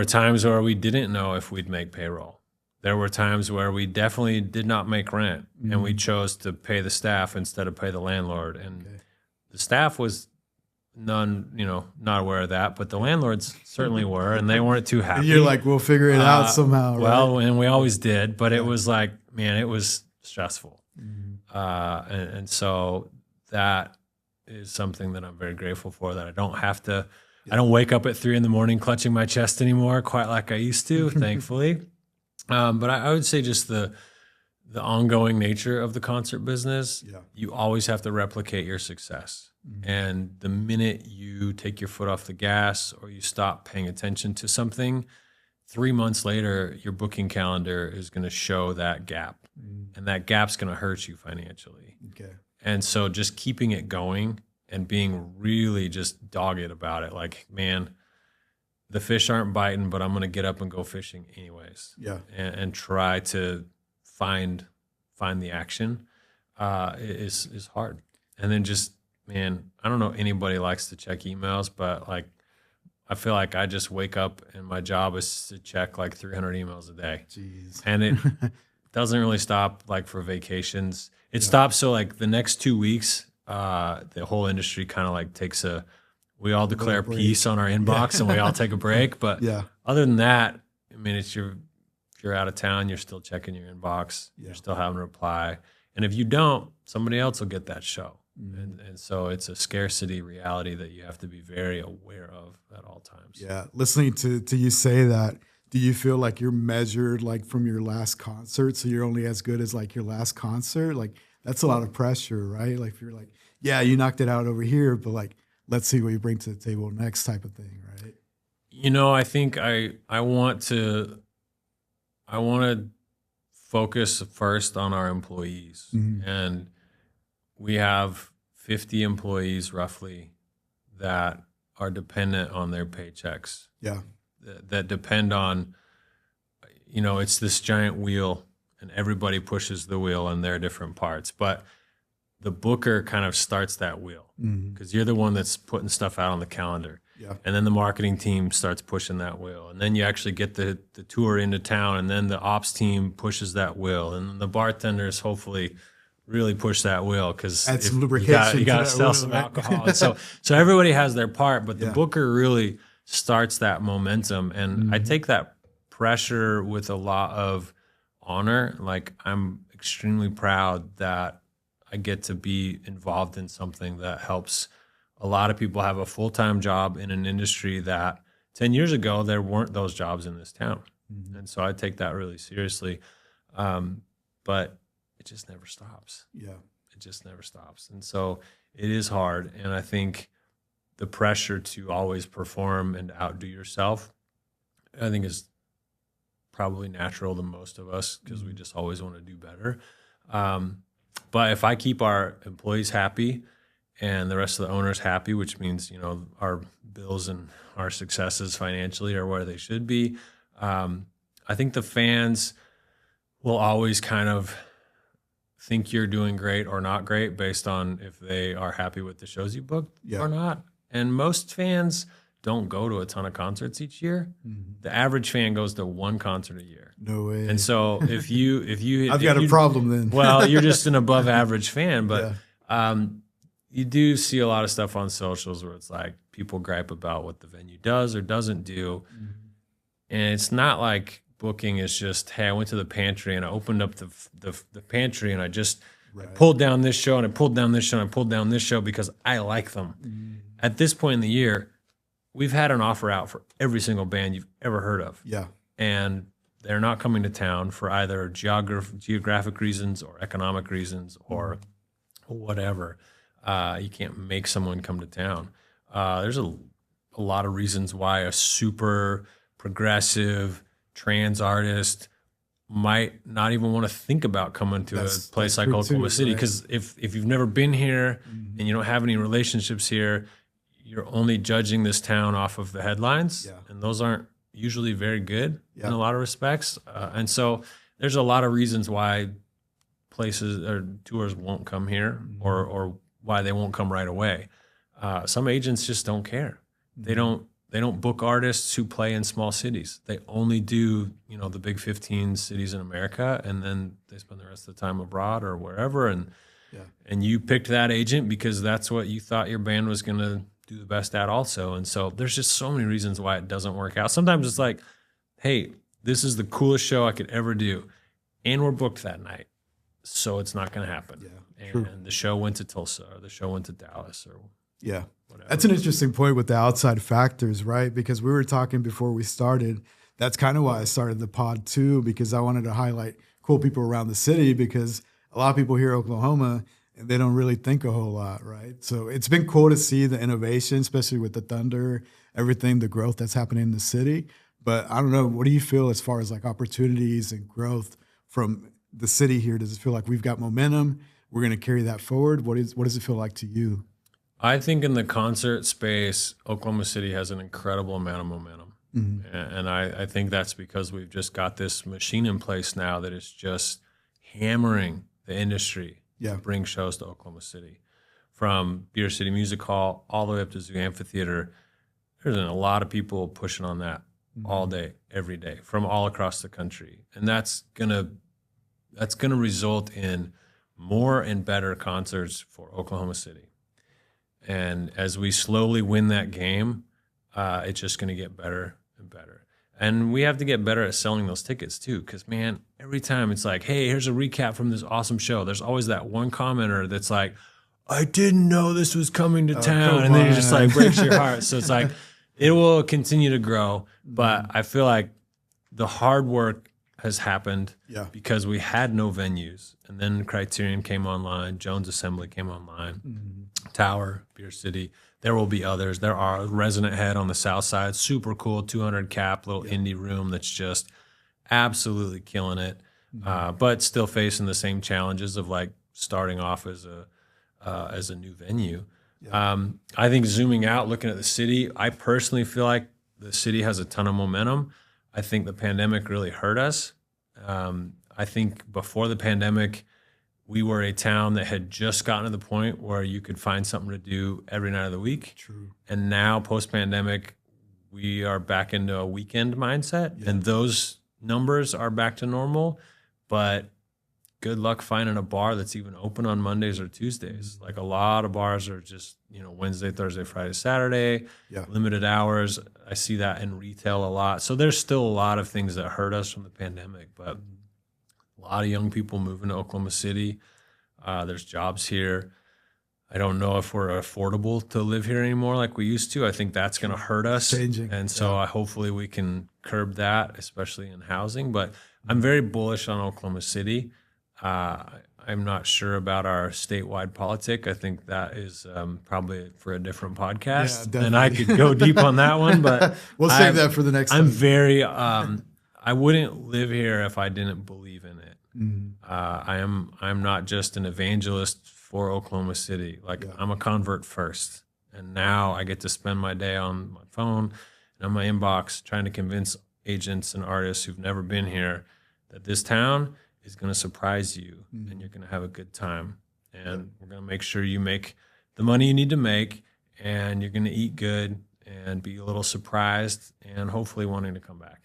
S5: times where we didn't know if we'd make payroll. There were times where we definitely did not make rent, and we chose to pay the staff instead of pay the landlord. And the staff was not aware of that, but the landlords certainly were, and they weren't too happy.
S4: And you're like, we'll figure it out somehow.
S5: Well, and we always did, but it was like, man, it was stressful. And so that is something that I'm very grateful for, that I don't have to, I don't wake up at 3 a.m. clutching my chest anymore, quite like I used to, thankfully. But I would say just the ongoing nature of the concert business, you always have to replicate your success. And the minute you take your foot off the gas or you stop paying attention to something, 3 months later, your booking calendar is going to show that gap. And that gap's going to hurt you financially.
S4: Okay.
S5: And so just keeping it going and being really just dogged about it. Like, man, the fish aren't biting, but I'm going to get up and go fishing anyways.
S4: Yeah.
S5: And try to find the action is hard. And then just, man, I don't know anybody likes to check emails, but like, I feel like I just wake up and my job is to check like 300 emails a day.
S4: Jeez.
S5: And it doesn't really stop like for vacations. It stops. So like the next 2 weeks, the whole industry kind of like takes we all declare peace on our inbox and we all take a break. But other than that, I mean, if you're out of town, you're still checking your inbox. You're still having a reply. And if you don't, somebody else will get that show. And so it's a scarcity reality that you have to be very aware of at all times.
S4: Yeah. Listening to you say that, do you feel like you're measured like from your last concert? So you're only as good as like your last concert? Like that's a lot of pressure, right? Like if you're like, yeah, you knocked it out over here, but like, let's see what you bring to the table next type of thing, right?
S5: You know, I think I want to focus first on our employees. And we have 50 employees roughly that are dependent on their paychecks.
S4: Yeah.
S5: That depend on, it's this giant wheel and everybody pushes the wheel in their different parts. But the booker kind of starts that wheel because you're the one that's putting stuff out on the calendar.
S4: Yeah.
S5: And then the marketing team starts pushing that wheel. And then you actually get the tour into town, and then the ops team pushes that wheel. And the bartenders hopefully really push that wheel because
S4: add some lubrication.
S5: You got to sell some alcohol. And so everybody has their part, but the booker really starts that momentum. And I take that pressure with a lot of honor. Like I'm extremely proud that I get to be involved in something that helps a lot of people have a full-time job in an industry that 10 years ago, there weren't those jobs in this town. And so I take that really seriously. But it just never stops. Yeah. It just never stops. And so it is hard. And I think the pressure to always perform and outdo yourself, I think is probably natural to most of us because we just always want to do better. But if I keep our employees happy and the rest of the owners happy, which means, our bills and our successes financially are where they should be, I think the fans will always kind of think you're doing great or not great based on if they are happy with the shows you booked or not. And most fans don't go to a ton of concerts each year. The average fan goes to one concert a year.
S4: No way.
S5: And so if you
S4: I've got a problem then.
S5: Well, you're just an above average fan, but you do see a lot of stuff on socials where it's like people gripe about what the venue does or doesn't do. And it's not like booking is just, hey, I went to the pantry and I opened up the pantry and I just I pulled down this show and I pulled down this show and I pulled down this show because I like them. At this point in the year, we've had an offer out for every single band you've ever heard of. Yeah. And they're not coming to town for either geographic reasons or economic reasons or whatever. You can't make someone come to town. There's a lot of reasons why a super progressive trans artist might not even want to think about coming to a place like Oklahoma City because if you've never been here and you don't have any relationships here, you're only judging this town off of the headlines, and those aren't usually very good in a lot of respects. And so there's a lot of reasons why places or tours won't come here or why they won't come right away. Some agents just don't care. They don't book artists who play in small cities. They only do, the big 15 cities in America, and then they spend the rest of the time abroad or wherever. And you picked that agent because that's what you thought your band was going to do the best at also. And so there's just so many reasons why it doesn't work out. Sometimes it's like, hey, this is the coolest show I could ever do, and we're booked that night, so it's not going to happen. And the show went to Tulsa, or the show went to Dallas, or whatever.
S4: That's an interesting point with the outside factors, right? Because we were talking before we started. That's kind of why I started the pod too, because I wanted to highlight cool people around the city, because a lot of people hear Oklahoma and they don't really think a whole lot, right? So it's been cool to see the innovation, especially with the Thunder, everything, the growth that's happening in the city. But I don't know, what do you feel as far as like opportunities and growth from the city here? Does it feel like we've got momentum? We're going to carry that forward? What does it feel like to you?
S5: I think in the concert space, Oklahoma City has an incredible amount of momentum. And I think that's because we've just got this machine in place now that is just hammering the industry to bring shows to Oklahoma City. From Beer City Music Hall all the way up to Zoo Amphitheater, there's a lot of people pushing on that all day, every day, from all across the country. And that's gonna result in more and better concerts for Oklahoma City. And as we slowly win that game, it's just going to get better and better. And we have to get better at selling those tickets too, because, man, every time it's like, hey, here's a recap from this awesome show, there's always that one commenter that's like, I didn't know this was coming to town. And then it just like breaks your heart. So it's like, it will continue to grow. But I feel like the hard work has happened because we had no venues. And then Criterion came online, Jones Assembly came online, Tower, Beer City. There will be others. There are Resonant Head on the south side, super cool, 200 cap, little indie room that's just absolutely killing it, but still facing the same challenges of like starting off as a new venue. I think zooming out, looking at the city, I personally feel like the city has a ton of momentum. I think the pandemic really hurt us. I think before the pandemic, we were a town that had just gotten to the point where you could find something to do every night of the week.
S4: True.
S5: And now, post-pandemic, we are back into a weekend mindset, and those numbers are back to normal. But good luck finding a bar that's even open on Mondays or Tuesdays. Like a lot of bars are just, Wednesday, Thursday, Friday, Saturday, limited hours. I see that in retail a lot. So there's still a lot of things that hurt us from the pandemic, but a lot of young people moving to Oklahoma City. There's jobs here. I don't know if we're affordable to live here anymore like we used to. I think that's going to hurt us.
S4: Changing.
S5: And so hopefully we can curb that, especially in housing. But I'm very bullish on Oklahoma City. I'm not sure about our statewide politic. I think that is probably for a different podcast. And I could go deep on that one, but
S4: we'll save that for the next time.
S5: I'm very I wouldn't live here if I didn't believe in it. I'm not just an evangelist for Oklahoma City. Like I'm a convert first. And now I get to spend my day on my phone and on my inbox trying to convince agents and artists who've never been here that this town is going to surprise you and you're going to have a good time. And we're going to make sure you make the money you need to make, and you're going to eat good and be a little surprised and hopefully wanting to come back.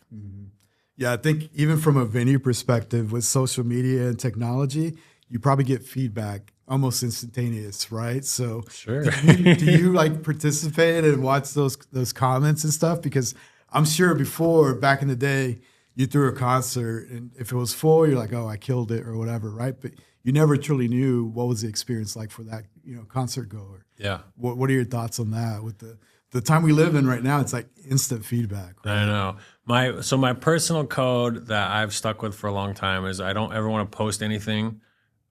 S4: Yeah, I think even from a venue perspective with social media and technology, you probably get feedback almost instantaneous, right? So
S5: sure.
S4: do you like participate and watch those comments and stuff? Because I'm sure before, back in the day, you threw a concert and if it was full, you're like, oh, I killed it or whatever, right? But you never truly knew what was the experience like for that, concert goer.
S5: Yeah.
S4: What are your thoughts on that with the time we live in right now? It's like instant feedback. Right?
S5: I know. My personal code that I've stuck with for a long time is I don't ever want to post anything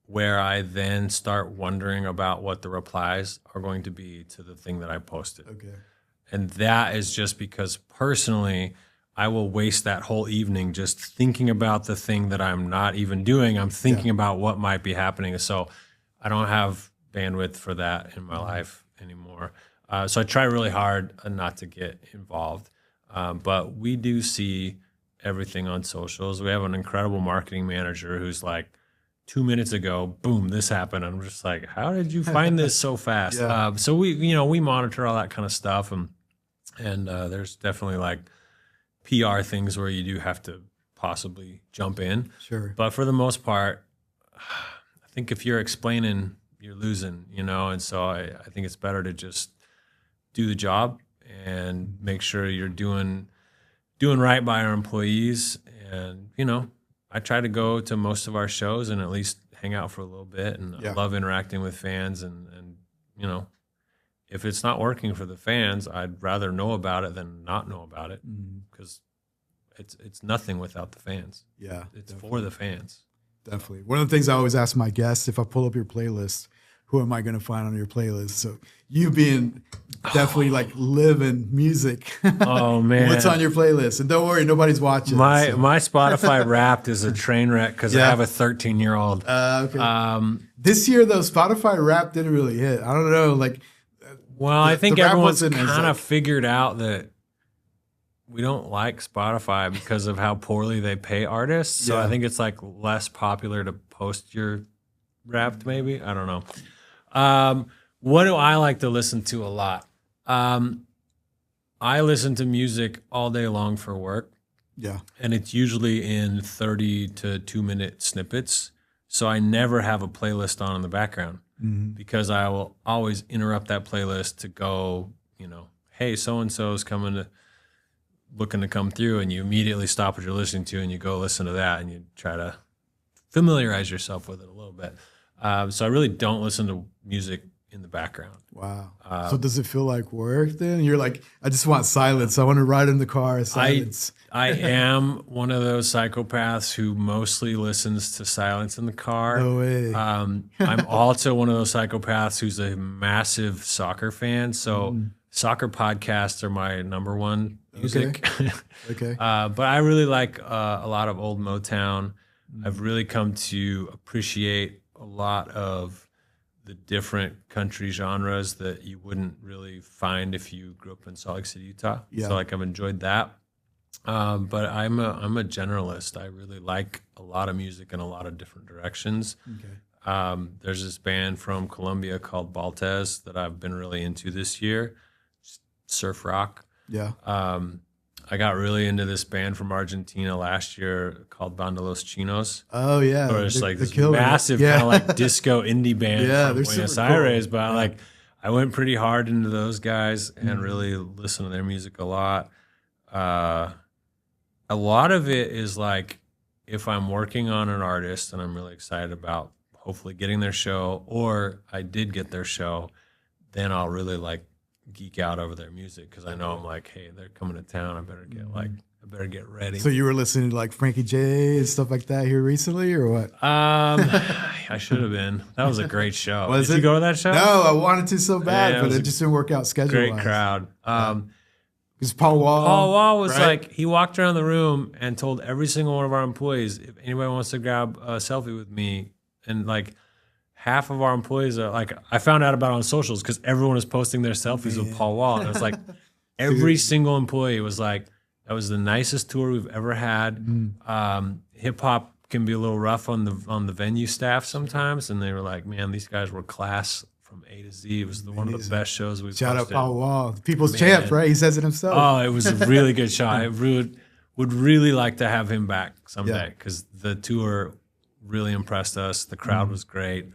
S5: where I then start wondering about what the replies are going to be to the thing that I posted.
S4: Okay.
S5: And that is just because personally, I will waste that whole evening just thinking about the thing that I'm not even doing. I'm thinking about what might be happening. So I don't have bandwidth for that in my life anymore. So I try really hard not to get involved. But we do see everything on socials. We have an incredible marketing manager who's like, 2 minutes ago, boom, this happened. I'm just like, how did you find this so fast? So we monitor all that kind of stuff, and there's definitely like PR things where you do have to possibly jump in.
S4: Sure.
S5: But for the most part, I think if you're explaining, you're losing, and so I think it's better to just do the job and make sure you're doing right by our employees. And, I try to go to most of our shows and at least hang out for a little bit. And I love interacting with fans. And if it's not working for the fans, I'd rather know about it than not know about it, because it's nothing without the fans.
S4: Yeah.
S5: It's for the fans.
S4: Definitely. One of the things I always ask my guests, if I pull up your playlist, who am I going to find on your playlist? So you being definitely like living music.
S5: Oh man,
S4: what's on your playlist? And don't worry, nobody's watching.
S5: My Spotify Wrapped is a train wreck because I have a 13-year-old.
S4: Okay. This year though, Spotify Wrapped didn't really hit. I don't know. Like,
S5: well, I think everyone's kind of
S4: like,
S5: figured out that we don't like Spotify because of how poorly they pay artists. So I think it's like less popular to post your Wrapped. Maybe, I don't know. What do I like to listen to a lot? I listen to music all day long for work.
S4: Yeah.
S5: And it's usually in 30 to 2-minute snippets. So I never have a playlist on in the background because I will always interrupt that playlist to go, hey, so-and-so's looking to come through, and you immediately stop what you're listening to and you go listen to that and you try to familiarize yourself with it a little bit. So I really don't listen to music in the background.
S4: Wow. So does it feel like work then? You're like, I just want silence. I want to ride in the car, silence.
S5: I am one of those psychopaths who mostly listens to silence in the car.
S4: No way.
S5: I'm also one of those psychopaths who's a massive soccer fan. So soccer podcasts are my number one music.
S4: Okay.
S5: But I really like a lot of old Motown. I've really come to appreciate a lot of the different country genres that you wouldn't really find if you grew up in Salt Lake City, Utah.
S4: Yeah.
S5: So like I've enjoyed that. But I'm a generalist. I really like a lot of music in a lot of different directions.
S4: Okay.
S5: There's this band from Colombia called Baltez that I've been really into this year, surf rock.
S4: Yeah.
S5: I got really into this band from Argentina last year called Banda Los Chinos.
S4: Oh yeah.
S5: Or it's like this
S4: killer.
S5: massive kind of like disco indie band from
S4: they're
S5: Buenos
S4: super cool.
S5: Aires. But I went pretty hard into those guys and really listened to their music a lot. A lot of it is like if I'm working on an artist and I'm really excited about hopefully getting their show, or I did get their show, then I'll really like geek out over their music because I know I'm like, hey, they're coming to town. I better get ready.
S4: So you were listening to like Frankie J and stuff like that here recently, or what?
S5: I should have been. That was a great show.
S4: Was
S5: Did
S4: it?
S5: you go to that show?
S4: No, I wanted to so bad,
S5: Yeah, it
S4: but
S5: was
S4: it
S5: a
S4: just didn't work out schedule-wise.
S5: Great crowd.
S4: Because Paul Wall
S5: was
S4: right?
S5: like, he walked around the room and told every single one of our employees, if anybody wants to grab a selfie with me, and like half of our employees are like, I found out about it on socials because everyone was posting their selfies with Paul Wall. And it was like, every single employee was like, that was the nicest tour we've ever had. Hip hop can be a little rough on the venue staff sometimes. And they were like, man, these guys were class from A to Z. It was one of the best shows we've
S4: Shout out
S5: posted.
S4: Paul Wall, the people's champ, right? He says it himself.
S5: Oh, it was a really good shot. I would really like to have him back someday because the tour really impressed us. The crowd was great.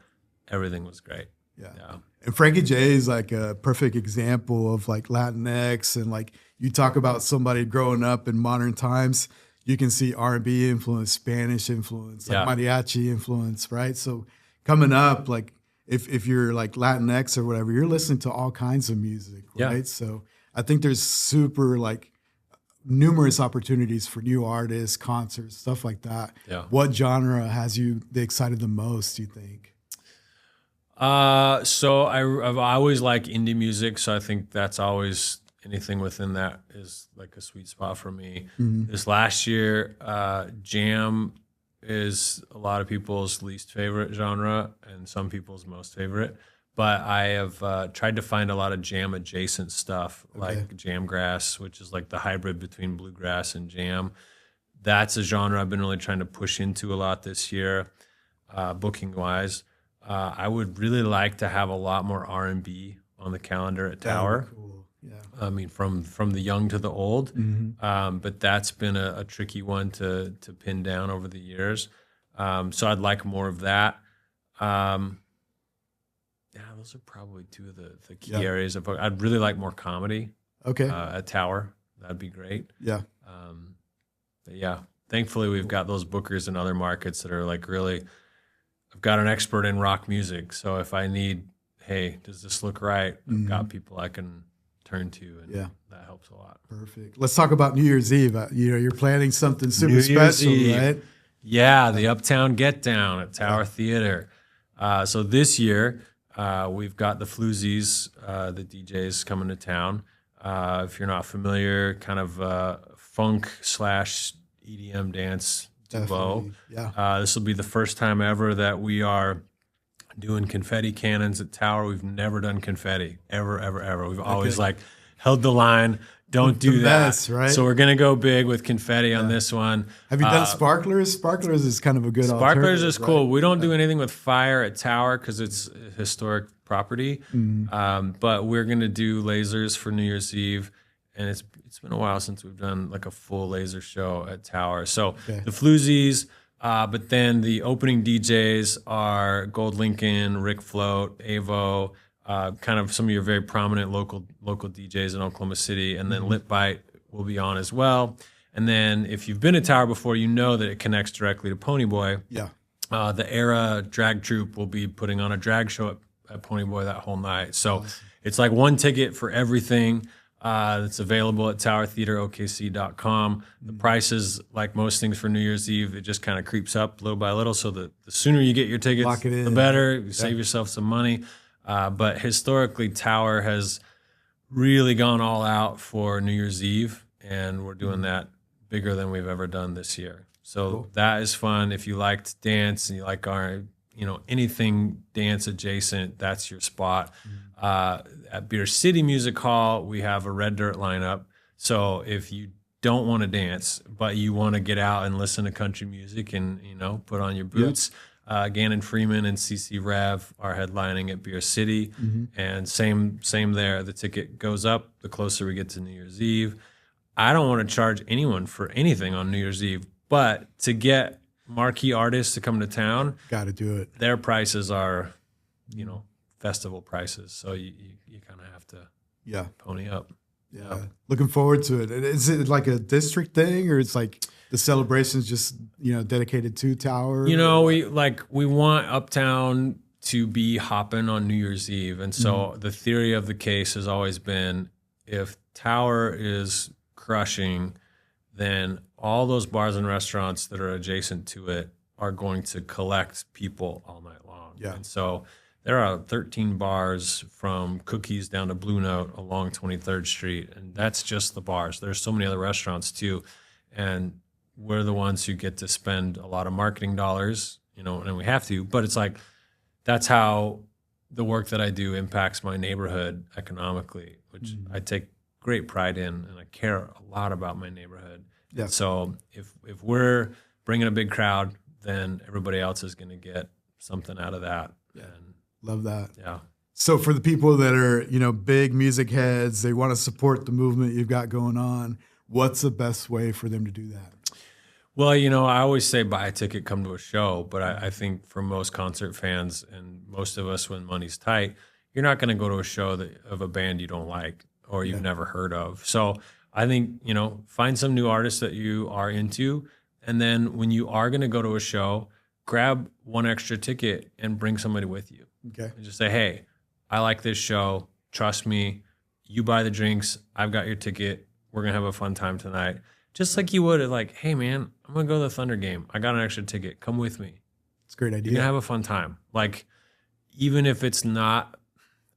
S5: Everything was great.
S4: Yeah. And Frankie J is like a perfect example of like Latinx, and like you talk about somebody growing up in modern times, you can see R&B influence, Spanish influence, like mariachi influence, right? So coming up, like if you're like Latinx or whatever, you're listening to all kinds of music, right?
S5: Yeah.
S4: So I think there's super like numerous opportunities for new artists, concerts, stuff like that.
S5: Yeah.
S4: What genre has you excited the most, do you think?
S5: So I've always liked indie music, so I think that's always anything within that is like a sweet spot for me. This last year, jam is a lot of people's least favorite genre and some people's most favorite. But I have tried to find a lot of jam adjacent stuff, like jamgrass, which is like the hybrid between bluegrass and jam. That's a genre I've been really trying to push into a lot this year, booking wise. I would really like to have a lot more R&B on the calendar at Tower.
S4: Cool. Yeah.
S5: I mean, from the young to the old, but that's been a tricky one to pin down over the years. So I'd like more of that. Yeah, those are probably two of the key areas. I'd really like more comedy. At Tower, that'd be great.
S4: Yeah.
S5: But yeah, thankfully we've got those bookers in other markets that are like really. I've got an expert in rock music, so if I need, hey, does this look right? I've got people I can turn to, and that helps a lot.
S4: Perfect. Let's talk about New Year's Eve. You're planning something super special, right?
S5: Yeah, the Uptown Get Down at Tower Theater. So this year we've got the Floozies, the DJs coming to town. If you're not familiar, kind of funk / EDM dance duo.
S4: Yeah.
S5: This will be the first time ever that we are doing confetti cannons at Tower. We've never done confetti, ever. We've always like held the line, don't do that.
S4: Best, right?
S5: So we're going to go big with confetti on this one.
S4: Have you done sparklers? Sparklers is kind of a good
S5: Sparklers is cool. Right? We don't do anything with fire at Tower because it's a historic property. But we're going to do lasers for New Year's Eve. And it's been a while since we've done like a full laser show at Tower. So the Floozies, but then the opening DJs are Gold Lincoln, Rick Float, Avo, kind of some of your very prominent local DJs in Oklahoma City, and then Lit Bite will be on as well. And then if you've been at Tower before, you know that it connects directly to Ponyboy.
S4: Yeah.
S5: The Era drag troupe will be putting on a drag show at Ponyboy that whole night. So it's like one ticket for everything. That's available at towertheaterokc.com. The prices, like most things for New Year's Eve, it just kind of creeps up little by little. So the sooner you get your tickets, the better. You save yourself some money. But historically, Tower has really gone all out for New Year's Eve, and we're doing that bigger than we've ever done this year. So that is fun. If you liked dance and you like our, anything dance adjacent, that's your spot. At Beer City Music Hall, we have a Red Dirt lineup. So if you don't want to dance, but you want to get out and listen to country music and, put on your boots, Gannon Freeman and CC Rev are headlining at Beer City. And same there. The ticket goes up the closer we get to New Year's Eve. I don't want to charge anyone for anything on New Year's Eve, but to get marquee artists to come to town,
S4: got to do it.
S5: Their prices are, festival prices. So you kind of have to pony up.
S4: Yeah. Looking forward to it. Is it like a district thing, or it's like the celebration's just, dedicated to Tower?
S5: We want Uptown to be hopping on New Year's Eve. And so the theory of the case has always been, if Tower is crushing, then all those bars and restaurants that are adjacent to it are going to collect people all night long.
S4: Yeah.
S5: And so there are 13 bars from Cookies down to Blue Note along 23rd Street, and that's just the bars. There's so many other restaurants too, and we're the ones who get to spend a lot of marketing dollars, and we have to, but it's like, that's how the work that I do impacts my neighborhood economically, which I take great pride in, and I care a lot about my neighborhood.
S4: Yeah.
S5: So if we're bringing a big crowd, then everybody else is going to get something out of that.
S4: Yeah.
S5: And
S4: love that.
S5: Yeah.
S4: So for the people that are, big music heads, they want to support the movement you've got going on, what's the best way for them to do that?
S5: Well, I always say buy a ticket, come to a show, but I think for most concert fans and most of us when money's tight, you're not going to go to a show of a band you don't like or you've never heard of. So I think, find some new artists that you are into, and then when you are going to go to a show, grab one extra ticket and bring somebody with you.
S4: Okay.
S5: And just say, hey, I like this show. Trust me. You buy the drinks. I've got your ticket. We're going to have a fun time tonight. Just like you would at like, hey, man, I'm going to go to the Thunder game. I got an extra ticket. Come with me.
S4: It's a great idea.
S5: You're going to have a fun time. Like, even if it's not,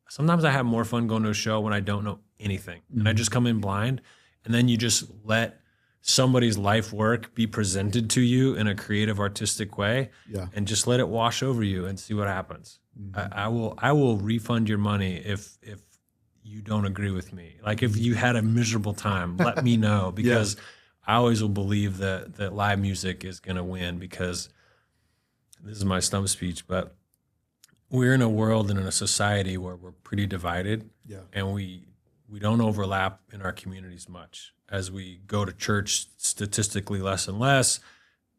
S5: sometimes I have more fun going to a show when I don't know anything. And I just come in blind, and then you just let somebody's life work be presented to you in a creative, artistic way, and just let it wash over you and see what happens. I will refund your money if you don't agree with me. Like if you had a miserable time, let me know, because I always will believe that live music is going to win, because this is my stump speech, but we're in a world and in a society where we're pretty divided, and we don't overlap in our communities much. As we go to church, statistically less and less,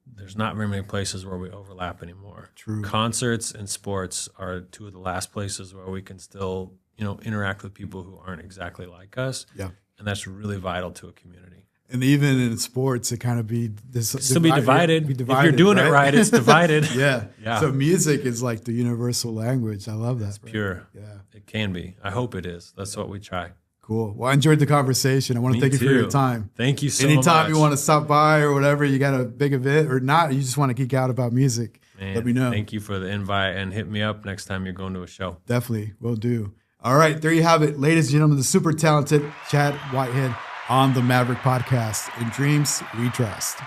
S5: there's not very many places where we overlap anymore.
S4: True.
S5: Concerts and sports are two of the last places where we can still, interact with people who aren't exactly like us.
S4: Yeah.
S5: And that's really vital to a community.
S4: And even in sports, it kind of be
S5: Still be divided. If you're doing
S4: right?
S5: it right, it's divided.
S4: Yeah.
S5: Yeah.
S4: So music is like the universal language. I love that. Bro.
S5: Pure.
S4: Yeah.
S5: It can be. I hope it is. That's what we try.
S4: Cool. Well, I enjoyed the conversation. I want to thank you for your time.
S5: Thank you so much.
S4: Anytime you want to stop by or whatever, you got a big event or not, you just want to geek out about music, let me know.
S5: Thank you for the invite, and hit me up next time you're going to a show.
S4: Definitely. Will do. All right. There you have it. Ladies and gentlemen, the super talented Chad Whitehead on the Maverick Podcast. In dreams, we trust.